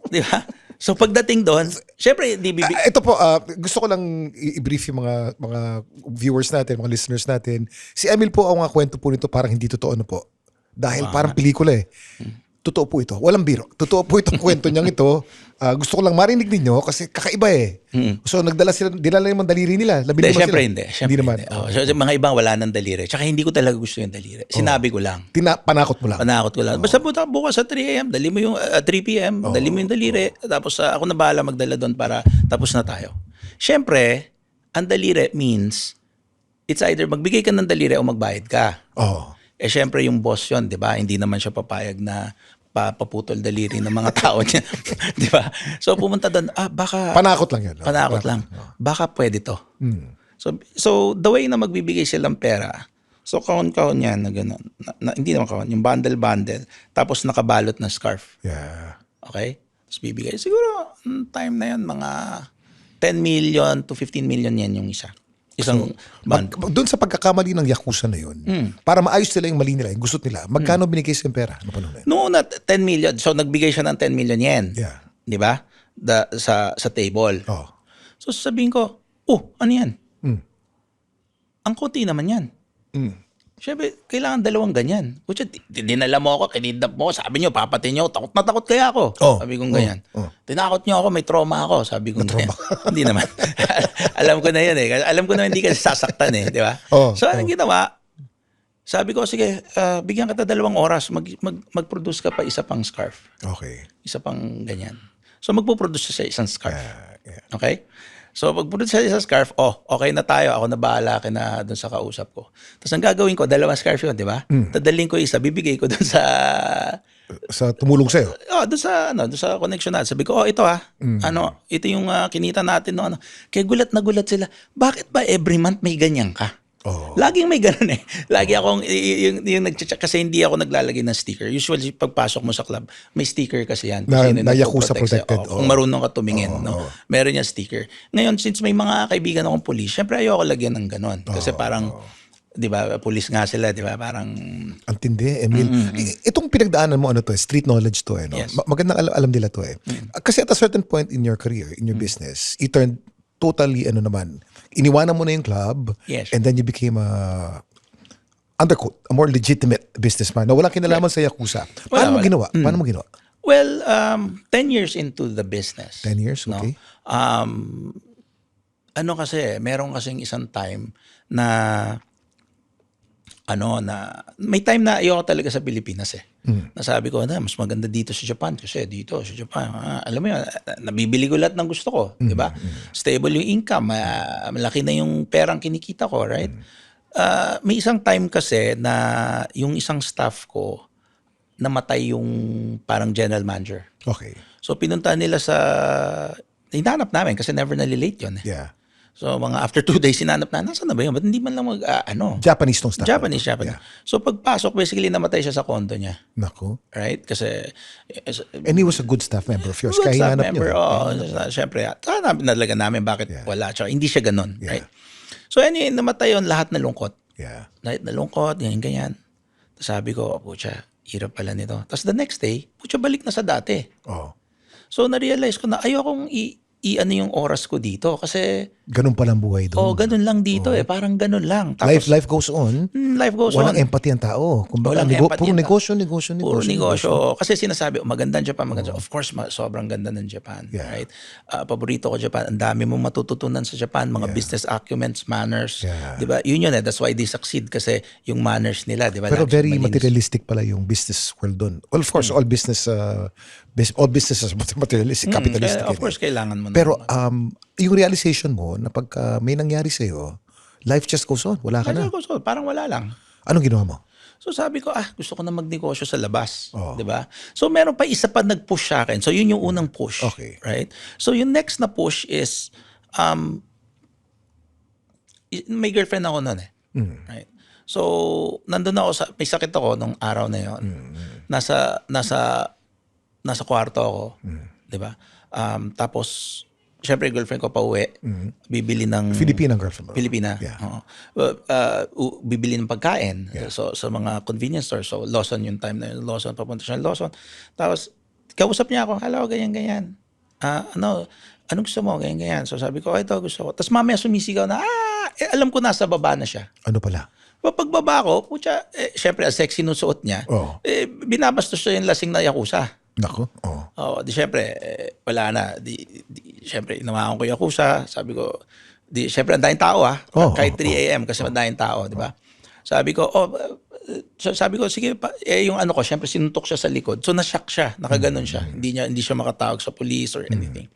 Di ba? So pagdating doon, syempre ito po, gusto ko lang i-brief yung mga viewers natin, mga listeners natin. Si Emil po, ang mga kwento po nito parang hindi totoo na po. Dahil parang pelikula eh. Totoo po ito. Walang biro. Totoo po itong kwento niyang ito. Gusto ko lang marinig ninyo kasi kakaiba eh. So dinala yung daliri nila. Siyempre hindi. Hindi naman. So mga ibang wala ng daliri. Tsaka hindi ko talaga gusto yung daliri. Sinabi ko lang. Panakot mo lang. Panakot ko lang. Basta bukas sa 3 a.m., dali mo yung 3 p.m., dali mo yung daliri. Tapos ako na bahala magdala doon para tapos na tayo. Siyempre, ang daliri means it's either magbigay ka ng daliri o magbayad ka. syempre yung boss yun, di ba? Hindi naman siya papayag na paputol daliri ng mga tao niya. Di ba? So pumunta doon, baka... Panakot lang yun. Panakot lang. Baka pwede to. So the way na magbibigay silang pera, so kahon-kahon yan na gano'n. Hindi naman kahon, yung bundle-bundle. Tapos nakabalot na scarf. Yeah. Okay? Tapos bibigay. Siguro, time na yan, mga 10 million to 15 million yan yung isa. Isang bundle. Doon sa pagkakamali ng Yakuza na yun, para maayos nila yung mali nila, yung gusto nila, magkano binigay sa pera? Ano panahon na yun? Noon na 10 million. So nagbigay siya ng 10 million yen. Yeah. Di ba? Sa table. Oh. So sabihin ko, ano yan? Ang konti naman yan. Siyempre, kailangan dalawang ganyan. Kutsa, dinala mo ako, kinidnap mo, sabi niyo, papatay niyo, takot na takot kaya ako. Sabi kong ganyan. Tinakot niyo ako, may trauma ako. Sabi kong ganyan. Hindi naman. Alam ko na yun eh. Alam ko na hindi ka sasaktan eh. Di ba? So, anong ginawa? Sabi ko, sige, bigyan kita 2 oras. Mag-produce ka pa isa pang scarf. Okay. Isa pang ganyan. So, magpo-produce siya sa isang scarf. Okay? So, pag-produce siya sa scarf, okay na tayo. Ako na bahala ka na doon sa kausap ko. Tapos ang gagawin ko, 2 scarf yun, di ba? Tadaling ko isa, bibigay ko doon sa... Sa tumulong sa'yo? Doon sa connection natin. Sabi ko, ito ito yung kinita natin. No, Kaya gulat na gulat sila. Bakit ba every month may ganyan ka? Laging may ganun eh. Lagi akong, yung nag-check, kasi hindi ako naglalagay ng sticker. Usually, pagpasok mo sa club, may sticker kasi yan. Na Yakuza protected. Kung marunong ka tumingin. Meron yung sticker. Ngayon, since may mga kaibigan akong police, syempre ayoko lagyan ng ganun. Kasi parang, di ba, police nga sila, di ba, parang... Antindi, Emil. Itong pinagdaanan mo, street knowledge to eh. No? Yes. Magandang alam nila to eh. Kasi at a certain point in your career, in your business, you turned totally, iniwanan mo na yung club, Yes. and then you became a more legitimate businessman na walang kinalaman sa Yakuza. Paano mo ginawa? Well, 10 years into the business. 10 years, okay. Kasi, meron kasing isang time na may time na ayoko talaga sa Pilipinas eh. Nasabi ko, mas maganda dito sa Japan kasi dito sa Japan, alam mo yun, nabibili ko lahat ng gusto ko, di ba? Stable yung income, malaki na yung perang kinikita ko, right? May isang time kasi na yung isang staff ko, namatay yung parang general manager. Okay. So pinunta nila hinanap namin kasi never nalilate yun eh. Yeah. So mga after 2 days, sinanap na, nasaan na ba yun? Ba't hindi man lang Japanese tong staff. Japanese. Yeah. So pagpasok, basically namatay siya sa condo niya. Naku. Right? Kasi... And he was a good staff member of yours. Good Kaya staff hinanap member. niyo. Siyempre. Nalaga namin bakit wala. Tsaka, hindi siya ganun. Right? So anyway, namatay yun, lahat nalungkot. Yeah. Lahat nalungkot, ganyan. Tapos sabi ko, pucha, hirap pala nito. Tapos the next day, pucha, balik na sa dati. So na-realize ko na ayokong ano yung oras ko dito kasi ganun palang buhay doon. ganun lang dito parang ganun lang. Tapos, Life goes on. Life goes Walang on. empathy ang tao. Kumbaga, Walang empathy puro ang negosyo. Puro negosyo. Kasi sinasabi, maganda ang Japan, maganda. Of course, sobrang ganda ng Japan. Yeah. Right? Paborito ko Japan. Ang dami mong matututunan sa Japan. Mga business acumens, manners. Yeah. Diba? Yun yun eh. That's why they succeed kasi yung manners nila. Diba? Pero Lagi very malinis. materialistic pala yung business world doon. Well, of course, all businesses materialistic, capitalistic. Of course, kailangan mo. Pero yung realization mo na pagka may nangyari sa'yo, life just goes on. Wala ka na. Parang wala lang. Anong ginawa mo? So sabi ko, gusto ko na magnegosyo sa labas. Di ba? So meron pa isa pa nag-push sa akin. So yun yung unang push. Okay. Right? So yung next na push is, may girlfriend ako noon eh. Right? So, nandun ako may sakit ako nung araw na yun. Nasa kwarto ako. Di ba? Tapos, syempre, girlfriend ko pa uwi. Bibili ng... Filipina girlfriend mo? Filipina. Yeah. Bibili ng pagkain. So, sa mga convenience store. So, Lawson yung time na yun. Lawson, papunta siya ng Lawson. Tapos, kausap niya ako, hello, ganyan. Anong gusto mo? Ganyan. So, sabi ko, ito gusto ko. Tapos, mamaya sumisigaw na, alam ko nasa baba na siya. Ano pala? Pagbaba ko, syempre, ang sexy nung suot niya, binabastos siya yung lasing na Yakuza. Nako. Di syempre, wala na. Syempre, inawakan ko yung Yakuza. Sabi ko, syempre, ang daming tao kahit 3 a.m. kasi ang daming tao, di ba? Sabi ko, sige, yung ano ko, syempre, sinuntok siya sa likod. So, nashock siya, nakaganon siya. Hindi siya makatawag sa police or anything.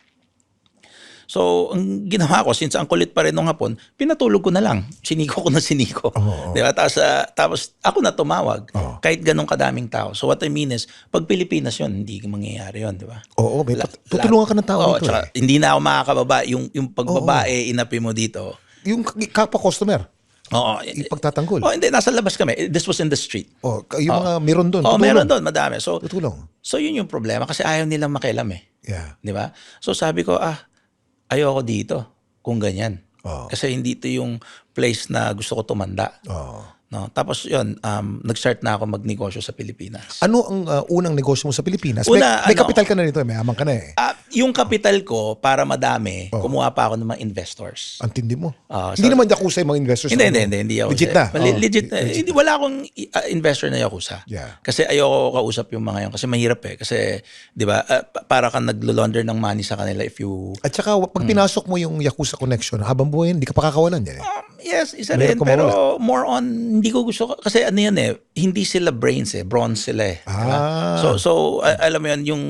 So, ang ginawa ko, since ang kulit pa rin nung hapon, pinatulog ko na lang. Siniko ko na siniko. Di ba? Tapos ako na tumawag. Kahit ganun kadaming tao. So, what I mean is, pag Pilipinas yun, hindi mangyayari yun, di ba? Oo, tutulungan ka ng tao dito. Tsaka, hindi na ako makakababa. Yung pagbabae, inapi mo dito. Yung kapwa-customer, Oo. ipagtatanggol. Hindi, nasa labas kami. This was in the street. Yung mga meron doon. Meron doon, madami. So, Tutulong. So yun yung problema kasi ayaw nilang makialam eh. Yeah. 'Di ba? So sabi ko, ayoko dito kung ganyan. Oh. Kasi hindi ito yung place na gusto ko tumanda. No? Tapos yun, nag-start na ako magnegosyo sa Pilipinas. Ano ang unang negosyo mo sa Pilipinas? Una, may kapital ka na nito, may amang ka na eh. Yung kapital ko, para madami, kumuha pa ako ng mga investors. Ang tindi mo. So- Hindi naman yakuza yung mga investors. Hindi ako. Legit na. Legit na. Hindi, wala akong investor na yakuza. Yeah. Kasi ayoko kausap yung mga yun. Kasi mahirap eh. Kasi, di ba, para kang naglo-launder ng money sa kanila if you... At saka, pag pinasok mo yung Yakuza connection, habang buhay, hindi ka pa kakawalan yan eh. Yes, isa Mahirap rin. Pero kumawala. more on, hindi ko gusto, kasi ano yan eh, hindi sila brains eh, bronze sila eh. Diba? So alam mo yun, yung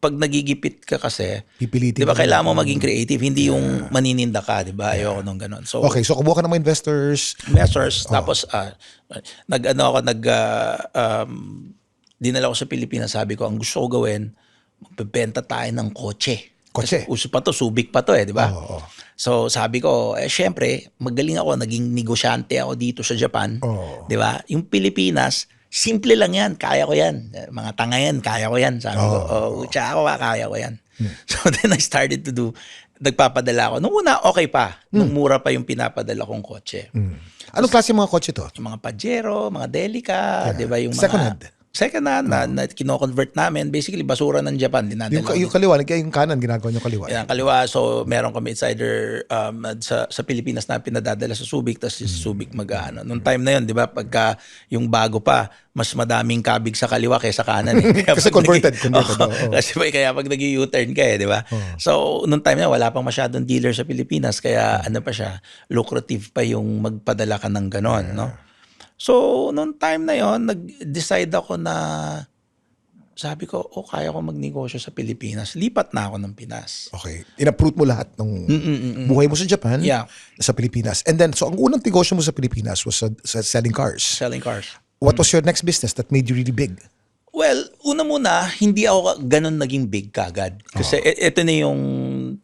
pag nagigipit ka kasi, Pipilitin di ba, ka kailangan mo maging creative, hindi yung manininda ka, di ba? Ayoko nung ganun. So, Okay, so kumuha ka ng mga investors. tapos dinala ko sa Pilipinas, sabi ko, ang gusto ko gawin, magbebenta tayo ng kotse. Kotse? Kasi uso pa to, Subic pa to eh, di ba? Oo. So sabi ko, syempre, magaling ako, naging negosyante ako dito sa Japan. Oo. Di ba? Yung Pilipinas, simple lang yan, kaya ko yan. Mga tanga yan, kaya ko yan. Sabi ko, tsaka ako, kaya ko yan. So then I started to do, nagpapadala ako. Nung una, okay pa. Nung mura pa yung pinapadala kong kotse. Anong klase mga kotse to? Yung mga Pajero, mga Delica, di ba? Yung mga, Second hand? Second hand na kino-convert namin. Basically, basura ng Japan. Dinadala Yung kaliwa, yung kanan, ginagawa nyo kaliwa. yan, kaliwa. So, meron kami insider sa Pilipinas na pinadadala sa Subic, tapos sa Subic mag-ano. Nung time na yun, di ba, pagka yung bago pa, mas madaming kabig sa kaliwa kaysa kanan. Eh. Kaya Kasi pag converted. Kasi kaya pag nag-U-turn ka eh, di ba? So, nung time na wala pang masyadong dealer sa Pilipinas, kaya ano pa siya, lucrative pa yung magpadala ka ng ganon, no? So, nung time na yon, nag-decide ako na, sabi ko, kaya ko magnegosyo sa Pilipinas. Lipat na ako ng Pinas. Okay. In-uproot mo lahat ng buhay mo sa Japan, Yeah. sa Pilipinas. And then, so ang unang negosyo mo sa Pilipinas was sa selling cars. Selling cars. What was your next business that made you really big? Well, una muna, hindi ako ganun naging big kagad. Kasi ito na yung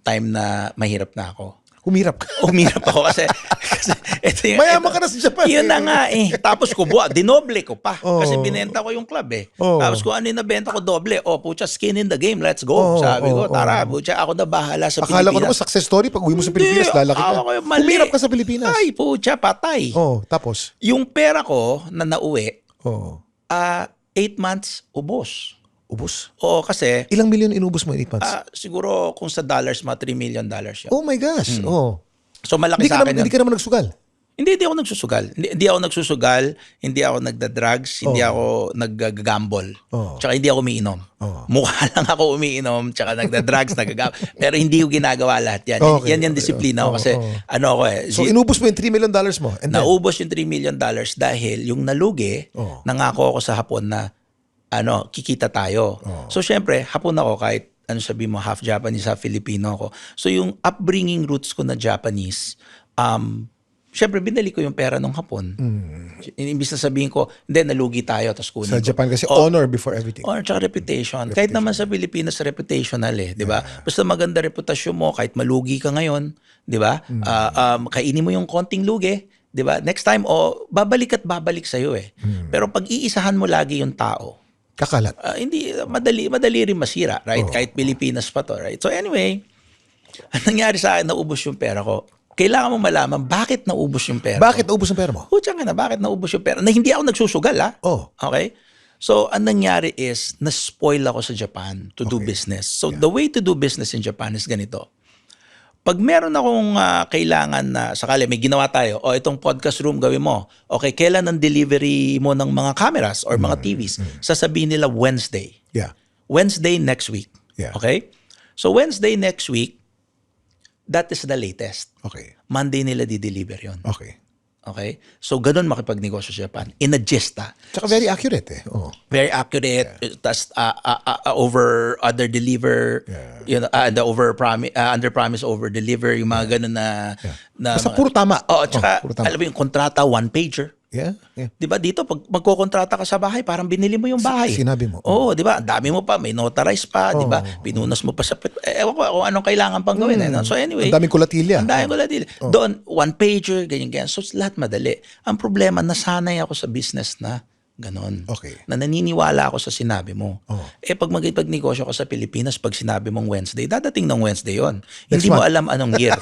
time na mahirap na ako. Humirap ka. Umirap ako kasi ito yung... Mayaman ka na sa Japan. Yun na nga eh. Tapos dinoble ko pa. Kasi binenta ko yung club eh. Tapos kung ano yung nabenta ko, doble. Pucha, skin in the game, let's go. Sabi ko, tara, pucha, ako na bahala sa Akala ko Pilipinas. naman success story, pag uwi mo sa Pilipinas, lalaki ka. Akala ko yung mali. Humirap ka sa Pilipinas. Ay, pucha, patay. Tapos? Yung pera ko na nauwi, 8 months, ubos. Ubus? Oo, kasi Ilang milyon inubos mo in 8 months? siguro kung sa dollars, mga $3 million yun. Oh my gosh. So malaki sa akin yun. Hindi ka naman nagsugal. Hindi ako nagsusugal. Hindi ako nagsusugal, hindi ako nagda-drugs, hindi ako nag-gamble. Tsaka hindi ako umiinom. Mukha lang ako umiinom, tsaka nagda-drugs, nag-gamble. Pero hindi ko ginagawa lahat yan. Okay, Yan yung disiplina ko kasi ano ako eh. So inubos mo yung $3 million mo. And then, Naubos yung $3 million dahil yung nalugi, nangako ako sa Hapon na kikita tayo. So syempre, Hapon ako kahit sabi mo, half Japanese, half Filipino ako. So yung upbringing roots ko na Japanese, syempre binali ko yung pera nung Hapon. Imbis na sabihin ko, hindi, nalugi tayo, tapos kunin sa ko. Japan kasi honor before everything. Honor tsaka reputation. Kahit naman sa Pilipinas, reputational eh, di ba? Basta maganda reputasyon mo, kahit malugi ka ngayon, di ba? Kainin mo yung konting lugi, di ba? Next time, babalik at babalik sa'yo eh. Pero pag iisahan mo lagi yung tao, Kakalat. hindi, madali rin masira, right? Kahit Pilipinas pa to, right? So anyway, ang nangyari sa akin, naubos yung pera ko. Kailangan mo malaman, bakit naubos yung pera Bakit ko? naubos ang pera mo? Putsang na, bakit naubos yung pera? Na hindi ako nagsusugal, ha? Okay? So, ang nangyari is, na-spoil ako sa Japan to do business. So, the way to do business in Japan is ganito. Pag meron akong kailangan na, sakali may ginawa tayo, itong podcast room gawin mo. Okay, kailan ang delivery mo ng mga cameras or mga TVs? Sasabihin nila Wednesday. Yeah. Wednesday next week. Yeah. Okay? So, Wednesday next week, that is the latest. Okay. Monday nila di-deliver yon. Okay. Okay? So, ganun makipagnegosyo sa Japan. In a gist, Tsaka very accurate eh. Oh. very accurate, tas over under deliver, the over promise, under promise over deliver, yung mga ganun na Basta puro tama. tsaka Puro tama. alam mo yung kontrata one pager. Yeah. 'Di ba dito pag magkokontrata ka sa bahay, parang binili mo yung bahay. Sinabi mo. Oo, 'di ba? Ang dami mo pa, may notarize pa, 'di ba? Pinunas mo pa sa ewan ko kung anong kailangan pang gawin. So anyway, Ang daming kulatilya. ang dami ko lang. Doon, one pager, ganyan. So, lahat madali. Ang problema, nasanay ako sa business na ganon. Okay. Na naniniwala ako sa sinabi mo. Pag magipag-negosyo ka sa Pilipinas, pag sinabi mong Wednesday, dadating ng Wednesday yon. Hindi mo month. alam anong year.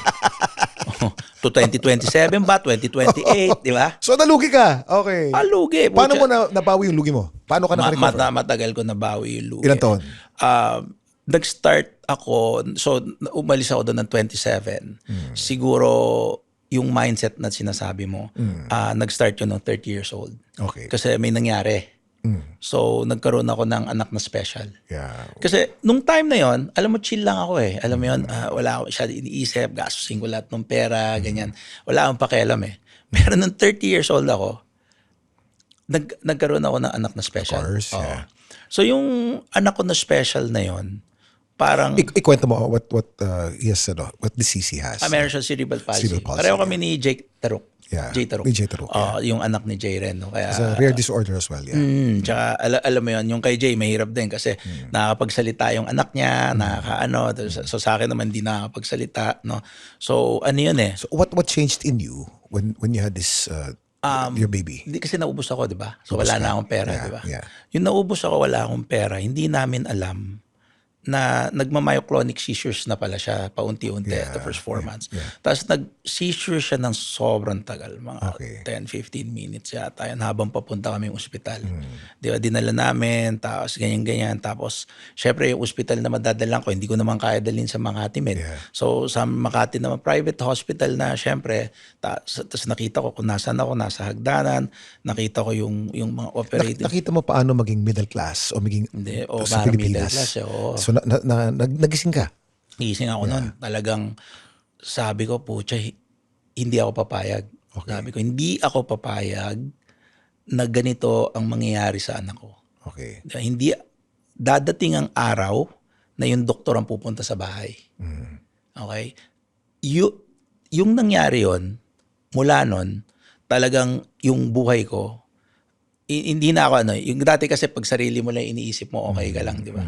To 2027 ba? 2028, di ba? So nalugi ka. Okay. Lugi. Paano mo nabawi yung lugi mo? Paano ka nakarecover? Matagal ko nabawi yung lugi. Ilang taon? Nag-start ako, so umalis ako doon ng 27. Siguro yung mindset na sinasabi mo, nag-start yun ng 30 years old. Okay. Kasi may nangyari. So nagkaroon ako ng anak na special. Yeah. Kasi nung time na yon, alam mo, chill lang ako eh. Alam mo yun, wala ako siya iniisip, gastusin ko lahat ng pera, ganyan. Wala akong pakialam eh. Pero nung 30 years old ako, nagkaroon ako ng anak na special. Of course, Oo. yeah. So yung anak ko na special na yon, parang Ikwento mo what yes, what disease he has. meron siya cerebral palsy. Cerebral palsy, Pareho kami ni Jake Taruk. Yeah. Jay Taruk. Ni Jay Taruk, Yung anak ni Jay Ren. No? Kaya, It's a rare disorder as well, yeah. Tsaka alam mo yun, yung kay Jay mahirap din kasi nakakapagsalita yung anak niya, nakakaano. So sa akin naman hindi nakakapagsalita. No? So ano yun eh. So what changed in you when you had this your baby? Hindi kasi naubos ako, di ba? So wala na akong pera, Yeah, di ba? yeah. Yung naubos ako, wala akong pera, hindi namin alam na nagmamyoclonic seizures na pala siya paunti-unti the first 4 months. Tapos nag-seizure siya ng sobrang tagal, mga Okay. 10-15 minutes yata yan habang papunta kami yung ospital. Di ba, dinala namin, tapos ganyan-ganyan. Tapos, syempre yung ospital na madadalang ko, hindi ko naman kaya dalhin sa Makati Med. Yeah. So, sa Makati naman, private hospital na, syempre, tapos nakita ko kung nasaan ako, nasa hagdanan, nakita ko yung mga operating. Nakita mo paano maging middle class o maging Hindi, o sa parang middle Pilipinas? class, oo. So nagising ka? Gising ako noon. Talagang sabi ko, pucha, hindi ako papayag. Sabi ko, hindi ako papayag na ganito ang mangyayari sa anak ko. Okay. Hindi, dadating ang araw na yung doktor ang pupunta sa bahay. Okay? Yung nangyari yon, mula nun, talagang yung buhay ko, hindi na ako yung dati kasi pag sarili mo lang iniisip mo, okay ka lang, di ba?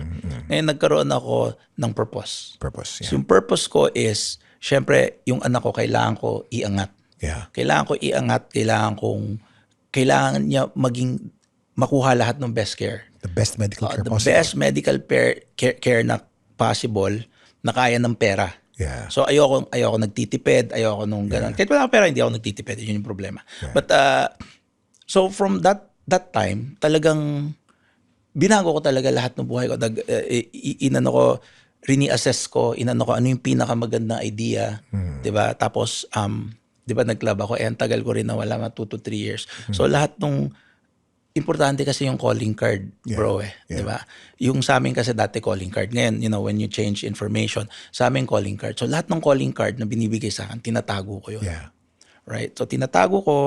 Ngayon nagkaroon ako ng purpose. Purpose, yeah. So yung purpose ko is, syempre, yung anak ko, kailangan ko iangat. Yeah. Kailangan ko iangat, kailangan niya makuha lahat ng best care. The best medical care The possible. best medical care na possible na kaya ng pera. Yeah. So ayoko nagtitipid, ayoko nung ganun. Kahit wala akong pera, hindi ako nagtitipid. Yun yung problema. But so from that time, talagang binago ko talaga lahat ng buhay ko. Rini-assess ko, ano yung pinakamagandang idea, 'di ba? Tapos 'di ba nag-club ako, ang tagal ko rin nawala, 2 to 3 years. So lahat nung importante kasi yung calling card, bro, 'di ba? Yung sa amin kasi dati calling card. Ngayon, when you change information, sa amin calling card. So lahat ng calling card na binibigay sa akin, tinatago ko 'yun. Yeah. Right? So tinatago ko.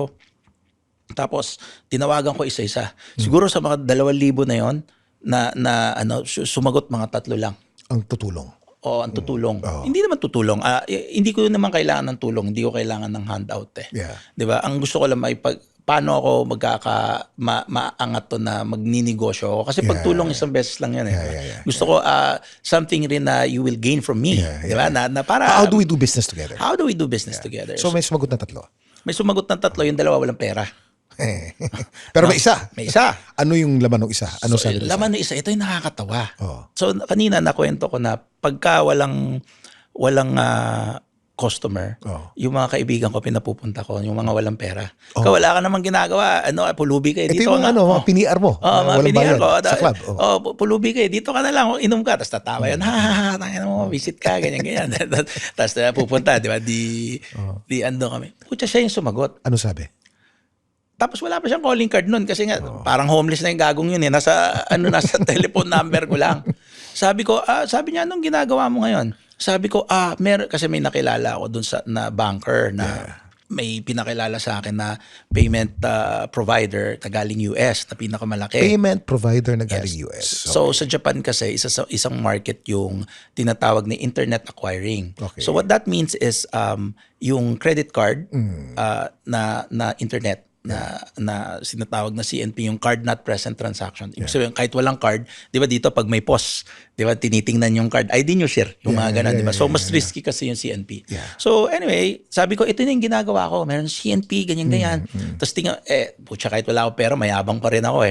Tapos tinawagan ko isa-isa. Siguro sa mga 2,000 na 'yon na sumagot mga 3 lang. Ang tutulong. O ang tutulong. Hindi naman tutulong. Hindi ko naman kailangan ng tulong, hindi ko kailangan ng handout eh. Yeah. 'Di ba? Ang gusto ko lang paano ako maangat to na magninegosyo ako. Kasi pagtulong isang beses lang yan eh. Gusto ko something rin na you will gain from me. Di ba? Na para, How do we do business together? How do we do business together? So may sumagot na 3. May sumagot ng 3, yung 2 walang pera. Pero may isa. May isa. Ano yung laman ng isa? Ano So, sabi ng isa? laman ng isa, ito yung nakakatawa. Oh. So kanina nakwento ko na pagka walang customer, yung mga kaibigan ko pinapupunta ko, yung mga walang pera. Wala ka namang ginagawa, pulubi kayo Ito dito. yung mga piniar mo. Mga walang piniar bayad ko. sa club. Pulubi kayo, dito ka na lang, inom ka, tapos tatawa yan, tangin mo, visit ka, ganyan. Tapos pupunta, di ba, di ando kami. Pucha, siya yung sumagot. Ano sabi? Tapos wala pa siyang calling card nun kasi nga parang homeless na yung gagong yun eh. Nasa telephone number ko lang. Sabi niya, anong ginagawa mo ngayon? Sabi ko, kasi may nakilala ako dun na banker na may pinakilala sa akin na payment provider na galing US na pinakamalaki. Payment provider na galing Yes. US. So sa Japan kasi isang market yung tinatawag na internet acquiring. Okay. So what that means is yung credit card na internet na sinatawag na CNP, yung card not present transaction. Ibig sabihin, kahit walang card, 'di ba dito pag may POS, 'di ba tinitingnan yung card ID nyo share, yung mga ganun, 'di ba? So mas risky kasi yung CNP. Yeah. So anyway, sabi ko ito na yung ginagawa ko. Meron CNP ganyan. Tapos tingnan putya, kahit wala ako pera, mayabang pa rin ako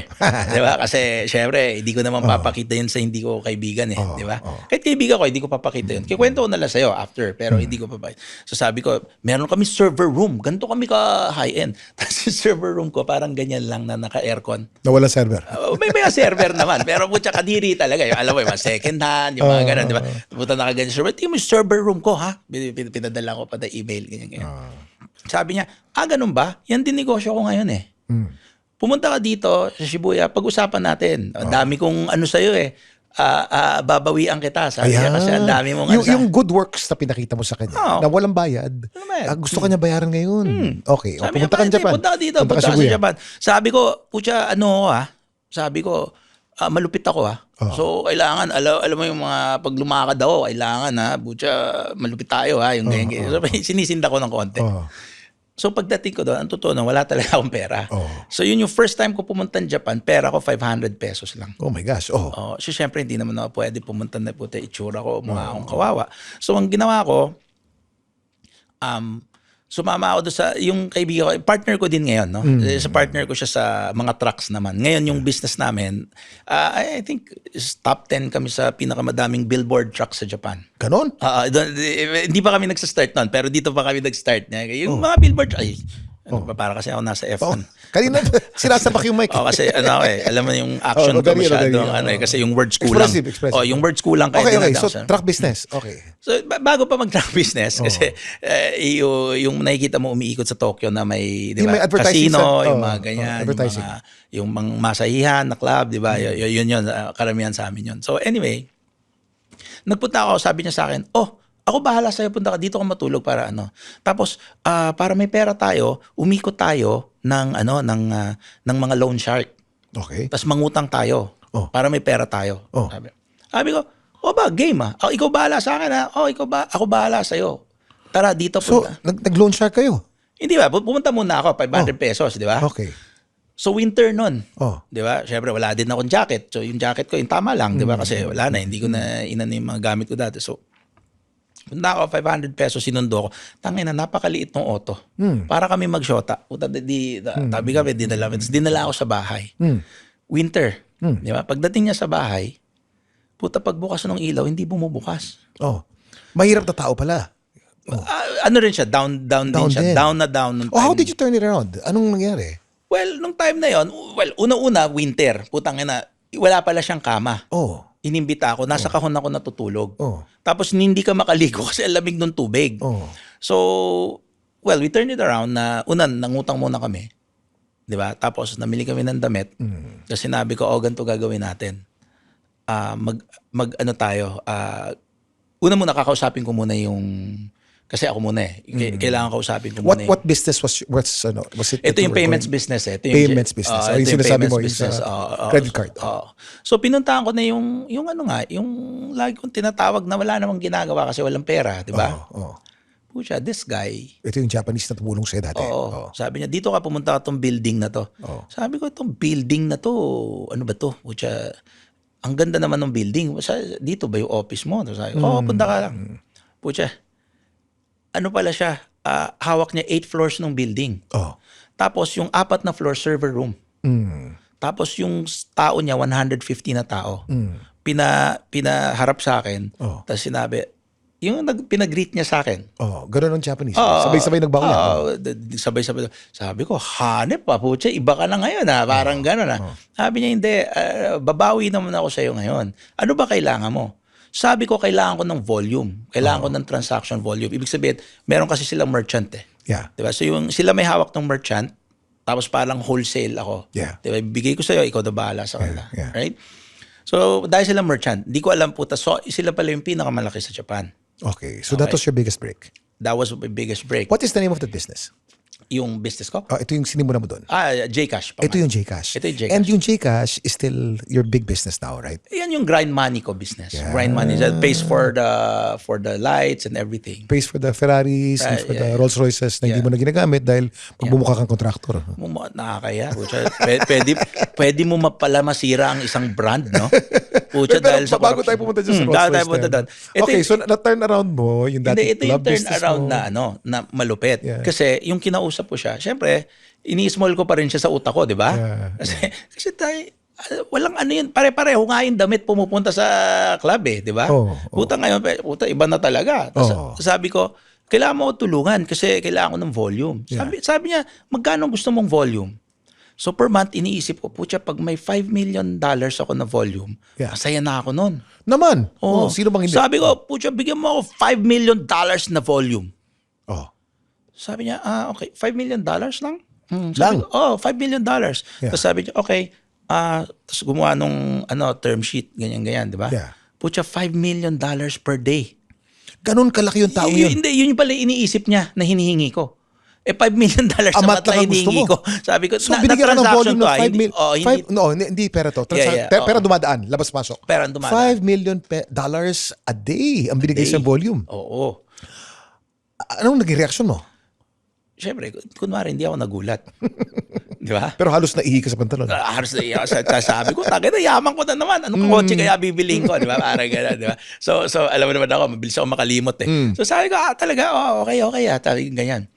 'Di ba? Kasi syempre, hindi ko naman papakita yun sa hindi ko kaibigan 'di ba? Kahit kaibigan ko, hindi ko papakita yun. Kikwento ko na lang sa'yo after, pero hindi ko papakita. So sabi ko, meron kami server room. Ganito kami ka high-end. Tapos yung server room ko, parang ganyan lang na naka-aircon. Nawala server. May mga server naman, pero putya kadiri talaga. Yung, alam mo, yung mga second hand, yung mga ganun, di ba? Puta nakaganyan server. Tingnan mo yung server room ko, ha? Pinadala ko pa na email, ganyan. Sabi niya, ganun ba? Yan din negosyo ko ngayon Pumunta ka dito sa Shibuya, pag-usapan natin. Ang dami kong ano sa'yo babawian kita. Sabi niya kasi ang dami mong yung good works na pinakita mo sa kanya, na walang bayad, gusto kanya bayaran ngayon. Okay, Sabi pumunta ka niya, Japan. punta ka dito, punta ka sa Japan. Sabi ko, putya, sabi ko, malupit ako So, kailangan, alam mo yung mga pag lumakad ako, kailangan putya, malupit tayo yung ganyan. So, sinisinda ko ng konti. So pagdating ko doon, ang totoo na wala talaga akong pera. So yun yung first time ko pumunta ng Japan, pera ko 500 pesos lang. Oh my gosh. So syempre hindi naman ako pwede pumunta na puti, itsura ko, mukha akong kawawa. So ang ginawa ko, sumama ako doon sa, yung kaibigan ko, partner ko din ngayon, no? Sa partner ko siya sa mga trucks naman. Ngayon yung business namin, I think top 10 kami sa pinakamadaming billboard trucks sa Japan. Ganon? Hindi pa kami nagsa-start noon, pero dito pa kami nag-start. Yung mga billboard, para kasi ako nasa F1. Kanina, sinasapak yung mic. Kasi alam mo yung action ko masyado. Kasi yung words kulang. Expressive. Yung words kulang. Okay. So, truck business. Okay. So, bago pa mag-truck business, kasi yung nakikita mo umiikot sa Tokyo na may, di ba, may advertising casino, yung mga ganyan, advertising. yung mga masahihan na club, di ba? Yun, karamihan sa amin yun. So, anyway, nagpunta ako, sabi niya sa akin, ako bahala sa'yo, punta ka dito ka matulog para Tapos para may pera tayo, umikot tayo ng mga loan shark. Okay. Tapos mangutang tayo para may pera tayo. Sabi ko, game ikaw bahala sa akin ako bahala sa'yo. Tara dito So, punta. nag-loan shark kayo? Hindi ba? Pumunta muna ako, 500 pesos, di ba? Okay. So winter nun. 'Di ba? Syempre wala din akong jacket. So yung jacket ko, yung tama lang, 'di ba? Kasi wala na, hindi ko na inano yung mga gamit ko dati. So punta ako, 500 pesos, sinundo ko. Tangina, napakaliit ng auto. Para kami magshota. Tabi kami, dinala ako sa bahay. Winter. Di ba? Pagdating niya sa bahay, pagbukas ng ilaw, hindi bumubukas. Mahirap na tao pala. Ano rin siya? Down din siya. Down na down. How did you turn it around? Anong nangyari? Well, nung time na yon, una-una, winter. Putangina, wala pala siyang kama. Inimbita ako, nasa kahon ako natutulog. Tapos hindi ka makaligo kasi ang lamig ng tubig. So, we turned it around na nangutang muna kami. 'Di ba? Tapos namili kami ng damit. Kasi sinabi ko, ganito gagawin natin. Una muna kakausapin ko muna yung kasi ako muna kailangan kausapin ko muna. What business was it? Ito yung payments business Ito yung payments business. Yung sinasabi mo, yung credit card. So pinuntahan ko na yung lagi kong tinatawag na wala namang ginagawa kasi walang pera, di ba? Pucha, this guy. Ito yung Japanese na tumulong sa'yo dati. Sabi niya, dito ka pumunta ka tong building na to. Sabi ko, itong building na to, ano ba to? Pucha, ang ganda naman ng building. Dito ba yung office mo? Sabi ko, punta ka lang. Pucha, ano pala siya, hawak niya 8 floors ng building. Tapos yung 4 na floor, server room. Tapos yung tao niya, 150 na tao. Pinaharap sa akin. Tapos sinabi, yung pinag-greet niya sa akin. Ganun ang Japanese. Sabay-sabay nagbaon. Sabay-sabay. Sabi ko, hanep pa, pucha, iba ka na ngayon parang gano'n Sabi niya, hindi, babawi naman ako sa'yo ngayon. Ano ba kailangan mo? Sabi ko, kailangan ko ng volume. Kailangan ko ng transaction volume. Ibig sabihin, meron kasi silang merchant Yeah. Diba? So sila may hawak ng merchant, tapos parang wholesale ako. Yeah. Diba? Bigay ko sa'yo, ikaw na bahala sa kanila. Yeah. Right? So, dahil sila merchant, di ko alam sila pala yung pinakamalaki sa Japan. Okay. So that was your biggest break? That was my biggest break. What is the name of the business? Yung business ko? Ito yung sinimula mo doon. Gcash. Ito yung Gcash. Ito yung Gcash. And yung Gcash is still your big business now, right? Yan yung grind money ko business. Grind money that pays for the lights and everything. Pays for the Ferraris and for the Rolls Royces na hindi mo na ginagamit dahil magbumukha kang kontraktor. Nakakaya. Pwede mo pala masira ang isang brand, no? Pucha, dahil sa bago tayo pumunta dyan sa Rolls bago Royce. tayo pumunta doon. Okay, so na-turn around mo yung Hindi, dating ito club yung turn business around mo. na malupit. Yeah. Kasi yung kinausap ko siya, syempre, ini-small ko pa rin siya sa utak ko, di ba? Yeah. Kasi tayo, walang ano yun, pare-pareho nga yung damit pumupunta sa club di ba? Puta ngayon, iba na talaga. Tapos sabi ko, kailangan mo tulungan kasi kailangan ko ng volume. Sabi niya, magkano gusto mong volume? So per month, iniisip ko, putya, pag may $5 million ako na volume, masaya na ako nun. Naman. Sino bang hindi? Sabi ko, putya, bigyan mo ako $5 million na volume. Sabi niya, okay, $5 million lang? Sabi ko, $5 million. Tapos sabi niya, okay, tapos gumawa nung term sheet, ganyan-ganyan, di ba? Putya, $5 million per day. Ganun kalaki yung tao yun. Hindi, yun pala iniisip niya na hinihingi ko. $5 million sa mat na hinihingi ko. Sabi ko, so binigyan ka ng volume ng 5 million. Hindi pera to. Pera dumadaan, labas-pasok. Pera dumadaan. $5 million a day ang binigay sa volume. Oo. Anong naging reaksyon mo? Siyempre, kunwari, hindi ako nagulat. Di ba? Pero halos naihi ka sa pantalon. Halos naihi ako. Sabi ko, na yaman ko na naman. Anong kotse kaya bibiliin ko? Di ba? Parang gano'n, di ba? So, alam mo naman ako, mabilis ako makalimot So, sabi ko, talaga, okay. Ganyan.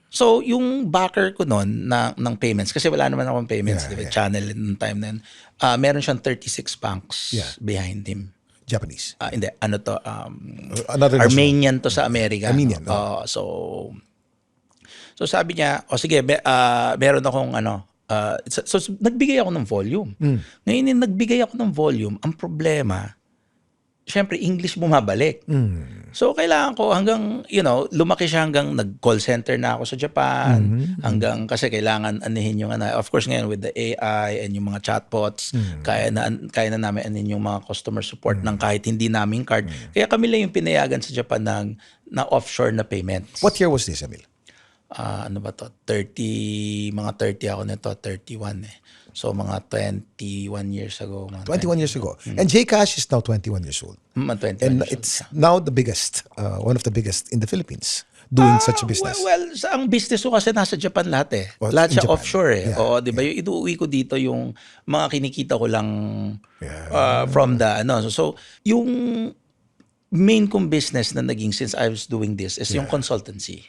So, yung backer ko noon ng payments, kasi wala naman akong payments, channel ng time na yun, meron siyang 36 banks behind him. Japanese? Hindi, Another Armenian to sa Amerika. Armenian, So sabi niya, sige, meron akong so nagbigay ako ng volume. Ngayon nagbigay ako ng volume, ang problema, syempre English bumabalik. So kailangan ko hanggang, lumaki siya hanggang nag-call center na ako sa Japan, hanggang kasi kailangan anihin yung of course ngayon with the AI and yung mga chatbots, kaya na namin anihin yung mga customer support ng kahit hindi namin card. Kaya kami lang yung pinayagan sa Japan na offshore na payments. What year was this, Emil? Ano ba to? 30 ako nito, 31 So mga 21 years ago. 21 years ago. And Gcash is now 21 years old. 21 and it's now the biggest, one of the biggest in the Philippines doing such a business. Well, ang business ko kasi nasa Japan lahat lahat siya Japan. Offshore Oo, di ba? Yung inuuwi ko dito yung mga kinikita ko lang from the So, yung main kong business na naging since I was doing this is yung consultancy.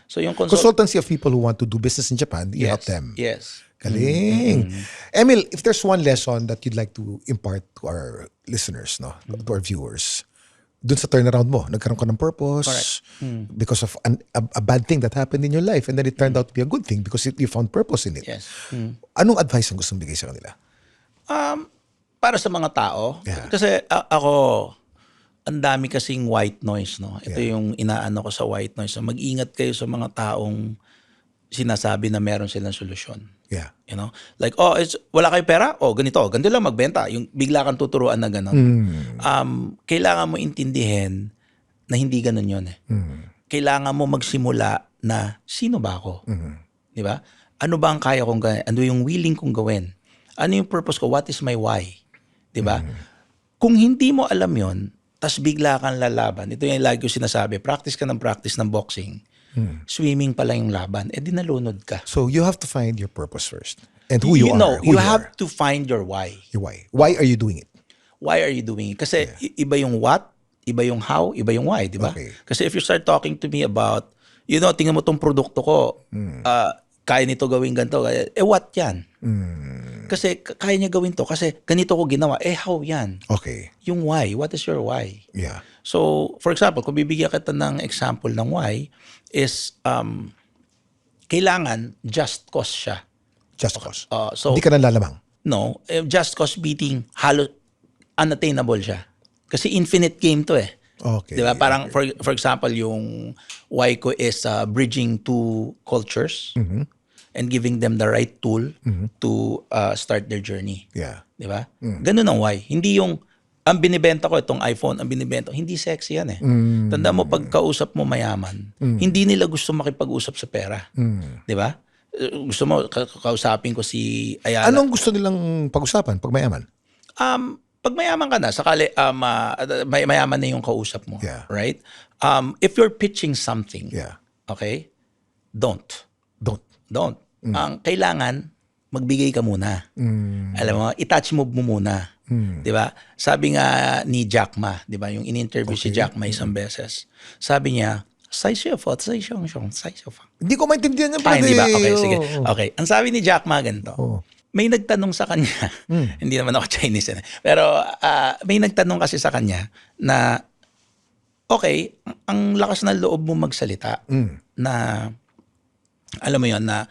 So yung consultancy of people who want to do business in Japan, you help them. Yes. Galing. Emil, if there's one lesson that you'd like to impart to our listeners, to our viewers, dun sa turnaround mo, nagkaroon ka ng purpose because of a bad thing that happened in your life and then it turned out to be a good thing because you found purpose in it. Yes. Anong advice ang gustong bigay sa kanila? Para sa mga tao, kasi ako, ang dami kasing white noise, Ito yung inaano ko sa white noise. So mag-ingat kayo sa mga taong sinasabi na meron silang solusyon. Like, wala kayo pera? Ganito lang magbenta. Yung bigla kang tuturuan na gano'n. Kailangan mo intindihin na hindi gano'n yun. Kailangan mo magsimula na, sino ba ako? Di ba? Ano ba ang kaya kong gawin? Ano yung willing kong gawin? Ano yung purpose ko? What is my why? Di ba? Kung hindi mo alam yon, tas bigla kang lalaban. Ito yung lagi ko sinasabi, practice ng boxing. Swimming pa lang yung laban. Di nalunod ka. So you have to find your purpose first. And who you are. No, you have to find your why. Your why. Why are you doing it? Why are you doing it? Kasi iba yung what, iba yung how, iba yung why, di ba? Okay. Kasi if you start talking to me about, tingnan mo tong produkto ko, kaya nito gawin ganito, what yan? Kasi kaya niya gawin to kasi ganito ko ginawa. How yan? Okay. Yung why. What is your why? Yeah. So, for example, kung bibigyan kita ng example ng why is kailangan just cause siya. Just cause. So, hindi ka nalalamang. No. Just cause beating unattainable siya. Kasi infinite game to Okay. Diba? Parang, for example, yung why ko is bridging two cultures and giving them the right tool to start their journey. Yeah. Diba? Ganun ang why. Hindi yung ang binibenta ko itong iPhone, ang binibenta, hindi sexy yan eh. Tanda mo, pagkausap mo mayaman, hindi nila gusto makipag-usap sa pera. Di ba? Gusto mo, kausapin ko si Ayala. Anong gusto nilang pag-usapan pag mayaman? Pag mayaman ka na, sakali mayaman na yung kausap mo. Yeah. Right? If you're pitching something, Yeah. okay, don't. Don't. Ang kailangan, magbigay ka muna. Alam mo, i-touch move mo muna. 'Di ba? Sabi nga ni Jack Ma, 'di ba, yung in-interview si Jack Ma isang beses. Sabi niya, hindi ko maintindihan yan. hindi ba? Okay, Oo. sige. Okay. Ang sabi ni Jack Ma ganito, may nagtanong sa kanya, hindi naman ako Chinese, pero may nagtanong kasi sa kanya na, okay, ang lakas ng loob mo magsalita na, alam mo yon na,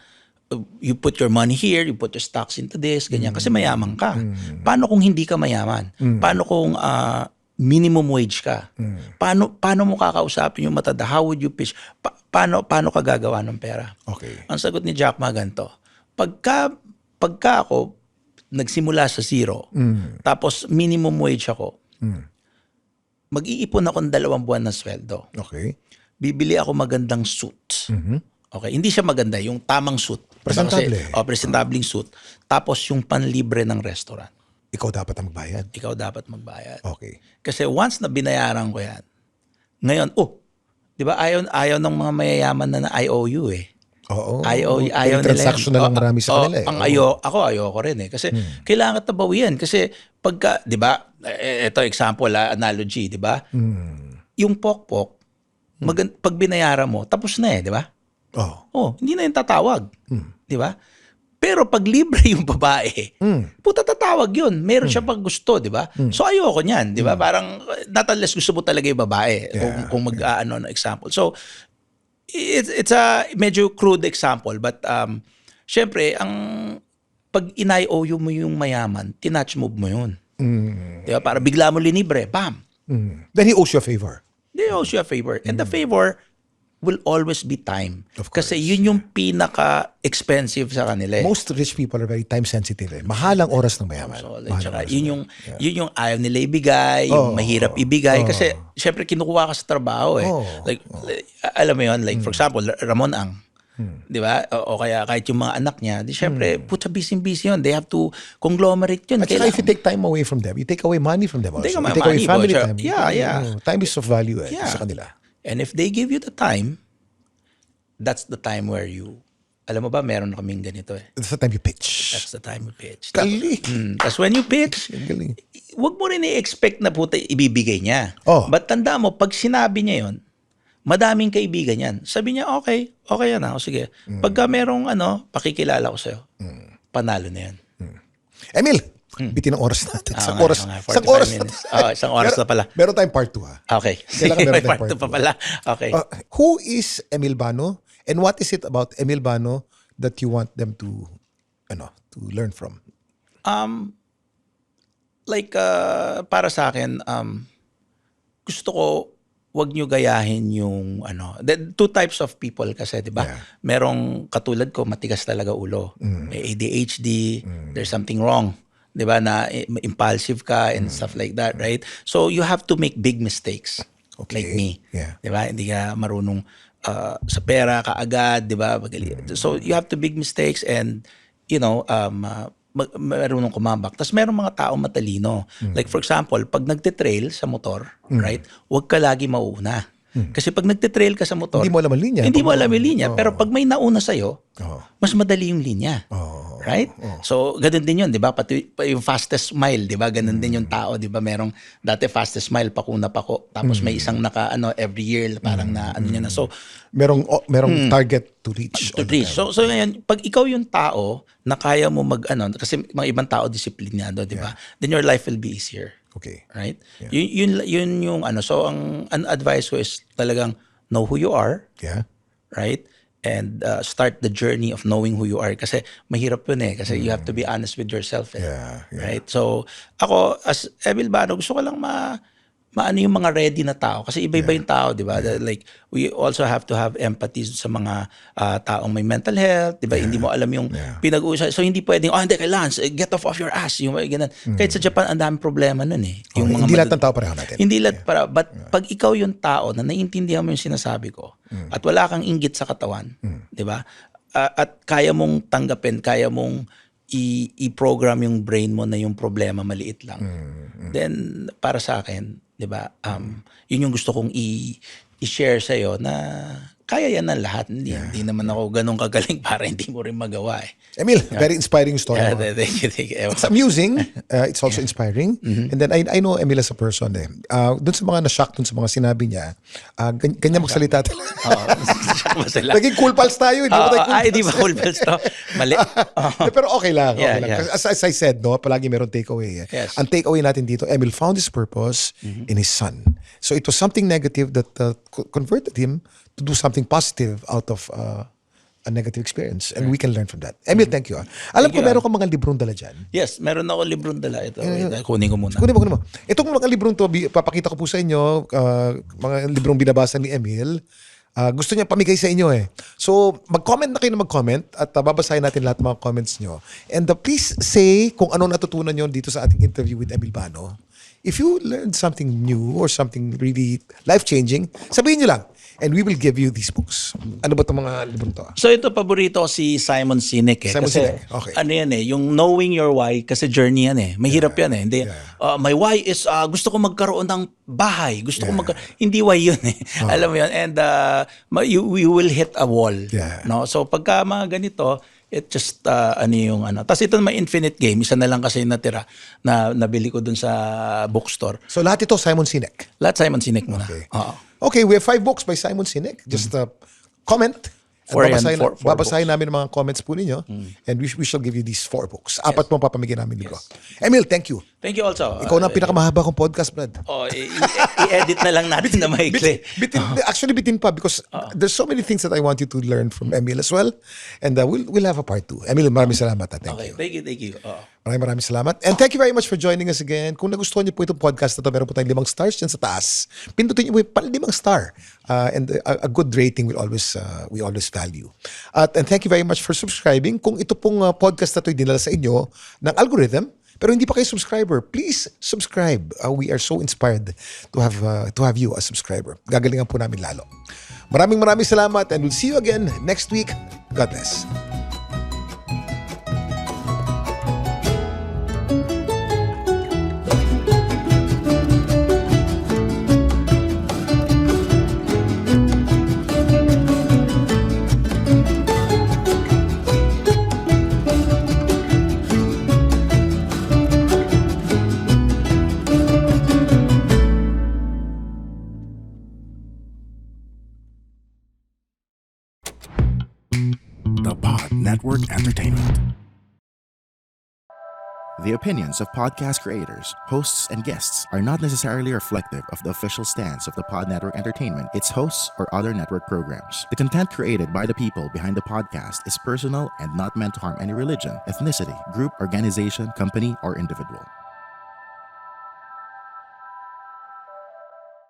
you put your money here, you put your stocks into this, ganyan, kasi mayaman ka. Paano kung hindi ka mayaman? Paano kung minimum wage ka? Paano mo kakausapin yung matanda? How would you pitch? Paano ka gagawa ng pera? Okay. Ang sagot ni Jack Ma ganito, pagka ako nagsimula sa zero, tapos minimum wage ako, mag-iipon ako ng 2 buwan na sweldo. Okay. Bibili ako magandang suit. Okay, hindi siya maganda, yung tamang suit. Presentable. Presentableng suit. Tapos yung panlibre ng restaurant. Ikaw dapat ang magbayad. Ikaw dapat magbayad. Okay. Kasi once na binayaran ko yan, ngayon, di ba ayaw ng mga mayayaman na IOU eh. Oo. Ayaw nila. Transaction na lang marami sa kanila eh. Ayoko rin eh. Kasi kailangan tabawian. Kasi pagka, di ba, ito example, analogy, di ba? Yung pokpok, pag binayaran mo, tapos na eh, di ba? Hindi na yung tatawag. Di ba? Pero pag libre yung babae, puta tatawag yun. Meron siya pag gusto, di ba? So ayoko niyan, di ba? Parang not unless gusto mo talaga yung babae. Kung mag-ano na example. So it's a medyo crude example, but syempre pag in-IOU mo yung mayaman, tinatch move mo yun. Di ba? Para bigla mo linibre, bam. Then he owes you a favor. They owe you a favor. And the favor will always be time. Of course, Kasi yun yung pinaka-expensive sa kanila. Most rich people are very time sensitive. Mahal ang oras ng mayaman. Tsaka, yun yung ayaw nila ibigay, yung mahirap ibigay. Kasi, syempre, kinukuha ka sa trabaho eh. Like, alam mo yun, like, for example, Ramon Ang. Di ba? O kaya kahit yung mga anak niya, di syempre, puta busy yun. They have to conglomerate yun. At saka if you take time away from them, you take away money from them also. Take You away take away money, family but time. yeah. Time is of value sa kanila. And if they give you the time, that's the time where alam mo ba, meron na kaming ganito eh. That's the time you pitch. That's the time you pitch. Galing. Tapos when you pitch, Galing. wag mo rin i-expect na puta ibibigay niya. But tanda mo, pag sinabi niya yon, madaming kaibigan yan. Sabi niya, okay yan o sige. Pagka merong pakikilala ko sa'yo, panalo na yan. Emil, bitin ang oras natin. Isang oras na. Isang oras na pala. Meron tayong part 2 ha. Okay. Kailangan meron May tayong part 2 pa pala. Okay. Who is Emil Bano and what is it about Emil Bano that you want them to learn from? Para sa akin, gusto ko wag nyo gayahin yung two types of people kasi, di ba? Yeah. Merong katulad ko, matigas talaga ulo. May ADHD, there's something wrong. Di ba? Na impulsive ka and stuff like that, right? So you have to make big mistakes. Okay. Like me. Yeah. Di ba? Hindi ka marunong sa pera kaagad, di ba? So you have to big mistakes and marunong kumambak. Tapos merong mga tao matalino. Like for example, pag nagte-trail sa motor, right? Huwag ka lagi mauuna. Kasi pag nagte-trail ka sa motor, Hindi mo alam ang linya. Hindi mo alam yung linya. Pero pag may nauna sa'yo, mas madali yung linya. Right? So, ganun din yun, di ba? Pati yung fastest mile, di ba? Ganun din yung tao, di ba? Merong dati fastest mile, pakuna pako. Tapos may isang every year, parang niya na. So, merong target to reach. So ngayon, pag ikaw yung tao na kaya mo kasi mga ibang tao disiplinado, di ba? Then your life will be easier. Okay. Right? Yeah. Yun yung so ang advice ko is talagang know who you are. Yeah. Right? And start the journey of knowing who you are kasi mahirap yun eh kasi you have to be honest with yourself eh. Yeah. Right? So ako as Emil Bano gusto ko lang maano yung mga ready na tao. Kasi iba-iba yung tao, di ba? Like, we also have to have empathy sa mga taong may mental health, di ba? Hindi mo alam yung pinag-uusap. So, hindi pwedeng, hindi, kailangan, get off your ass. Yung ganun. Kahit sa Japan, ang daming problema nun eh. Yung mga hindi lahat ng tao pareho natin. Hindi lahat para. But pag ikaw yung tao na naiintindihan mo yung sinasabi ko at wala kang inggit sa katawan, di ba? At kaya mong tanggapin, kaya mong i-program yung brain mo na yung problema maliit lang. Then, para sa akin, di ba, yun yung gusto kong i-share sa'yo na kaya yan ng lahat. Hindi naman ako ganun kagaling para hindi mo rin magawa eh. Emil, very inspiring story. Thank you. It's amusing. It's also inspiring. And then I know Emil as a person eh. Doon sa mga na-shock doon sa mga sinabi niya, ganyan magsalita talaga. Naging cool pals tayo. Di ba cool pals to? Mali. Pero okay lang. Yeah. As I said, no, palagi meron takeaway. Yes. Ang takeaway natin dito, Emil found his purpose in his son. So it was something negative that converted him to do something positive out of a negative experience. And we can learn from that. Emil, thank you. Alam ko meron kang mga librong dala dyan. Yes, meron ako librong dala. Ito, kunin ko muna. Kunin mo. Itong mga librong to, papakita ko po sa inyo, mga librong binabasa ni Emil. Gusto niya pamigay sa inyo eh. So, mag-comment na kayo na mag-comment at babasahin natin lahat ng mga comments nyo. And please say kung anong natutunan nyo dito sa ating interview with Emil Bano. If you learned something new or something really life-changing, sabihin nyo lang. And we will give you these books. Ano ba itong mga librong to? So ito, paborito ko si Simon Sinek eh. Simon kasi, Sinek, okay. Ano yan eh, yung knowing your why, kasi journey yan eh. Mahirap yan eh. Hindi, my why is gusto ko magkaroon ng bahay. Gusto ko hindi why yun eh. Alam mo yun. And you will hit a wall. No? So pagka mga ganito, it just, Tapos ito may Infinite Game. Isa na lang kasi natira na nabili ko dun sa bookstore. So lahat ito Simon Sinek? Lahat Simon Sinek muna. Okay. Okay, we have 5 books by Simon Sinek. Just comment. Babasahin namin ang mga comments po ninyo. And we shall give you these 4 books. 4 pong papamigay namin libro. Emil, thank you. Thank you also. Ikaw na ang pinakamahaba kong podcast, Brad. I-edit na lang natin na maikli. Actually, bitin pa because there's so many things that I want you to learn from Emil as well. And we'll have a part 2. Emil, maraming salamat. Thank you. Thank you. Maraming salamat. And thank you very much for joining us again. Kung nagustuhan niyo po itong podcast na ito, meron po tayong 5 stars dyan sa taas. Pindutin niyo po yung 5 star. And a good rating we always value. And thank you very much for subscribing. Kung ito pong podcast na ito dinala sa inyo ng algorithm, pero hindi pa kayo subscriber, please subscribe. We are so inspired to have you as subscriber. Gagalingan po namin lalo. Maraming salamat and we'll see you again next week. God bless. The Pod Network Entertainment. The opinions of podcast creators, hosts, and guests are not necessarily reflective of the official stance of the Pod Network Entertainment, its hosts, or other network programs. The content created by the people behind the podcast is personal and not meant to harm any religion, ethnicity, group, organization, company, or individual.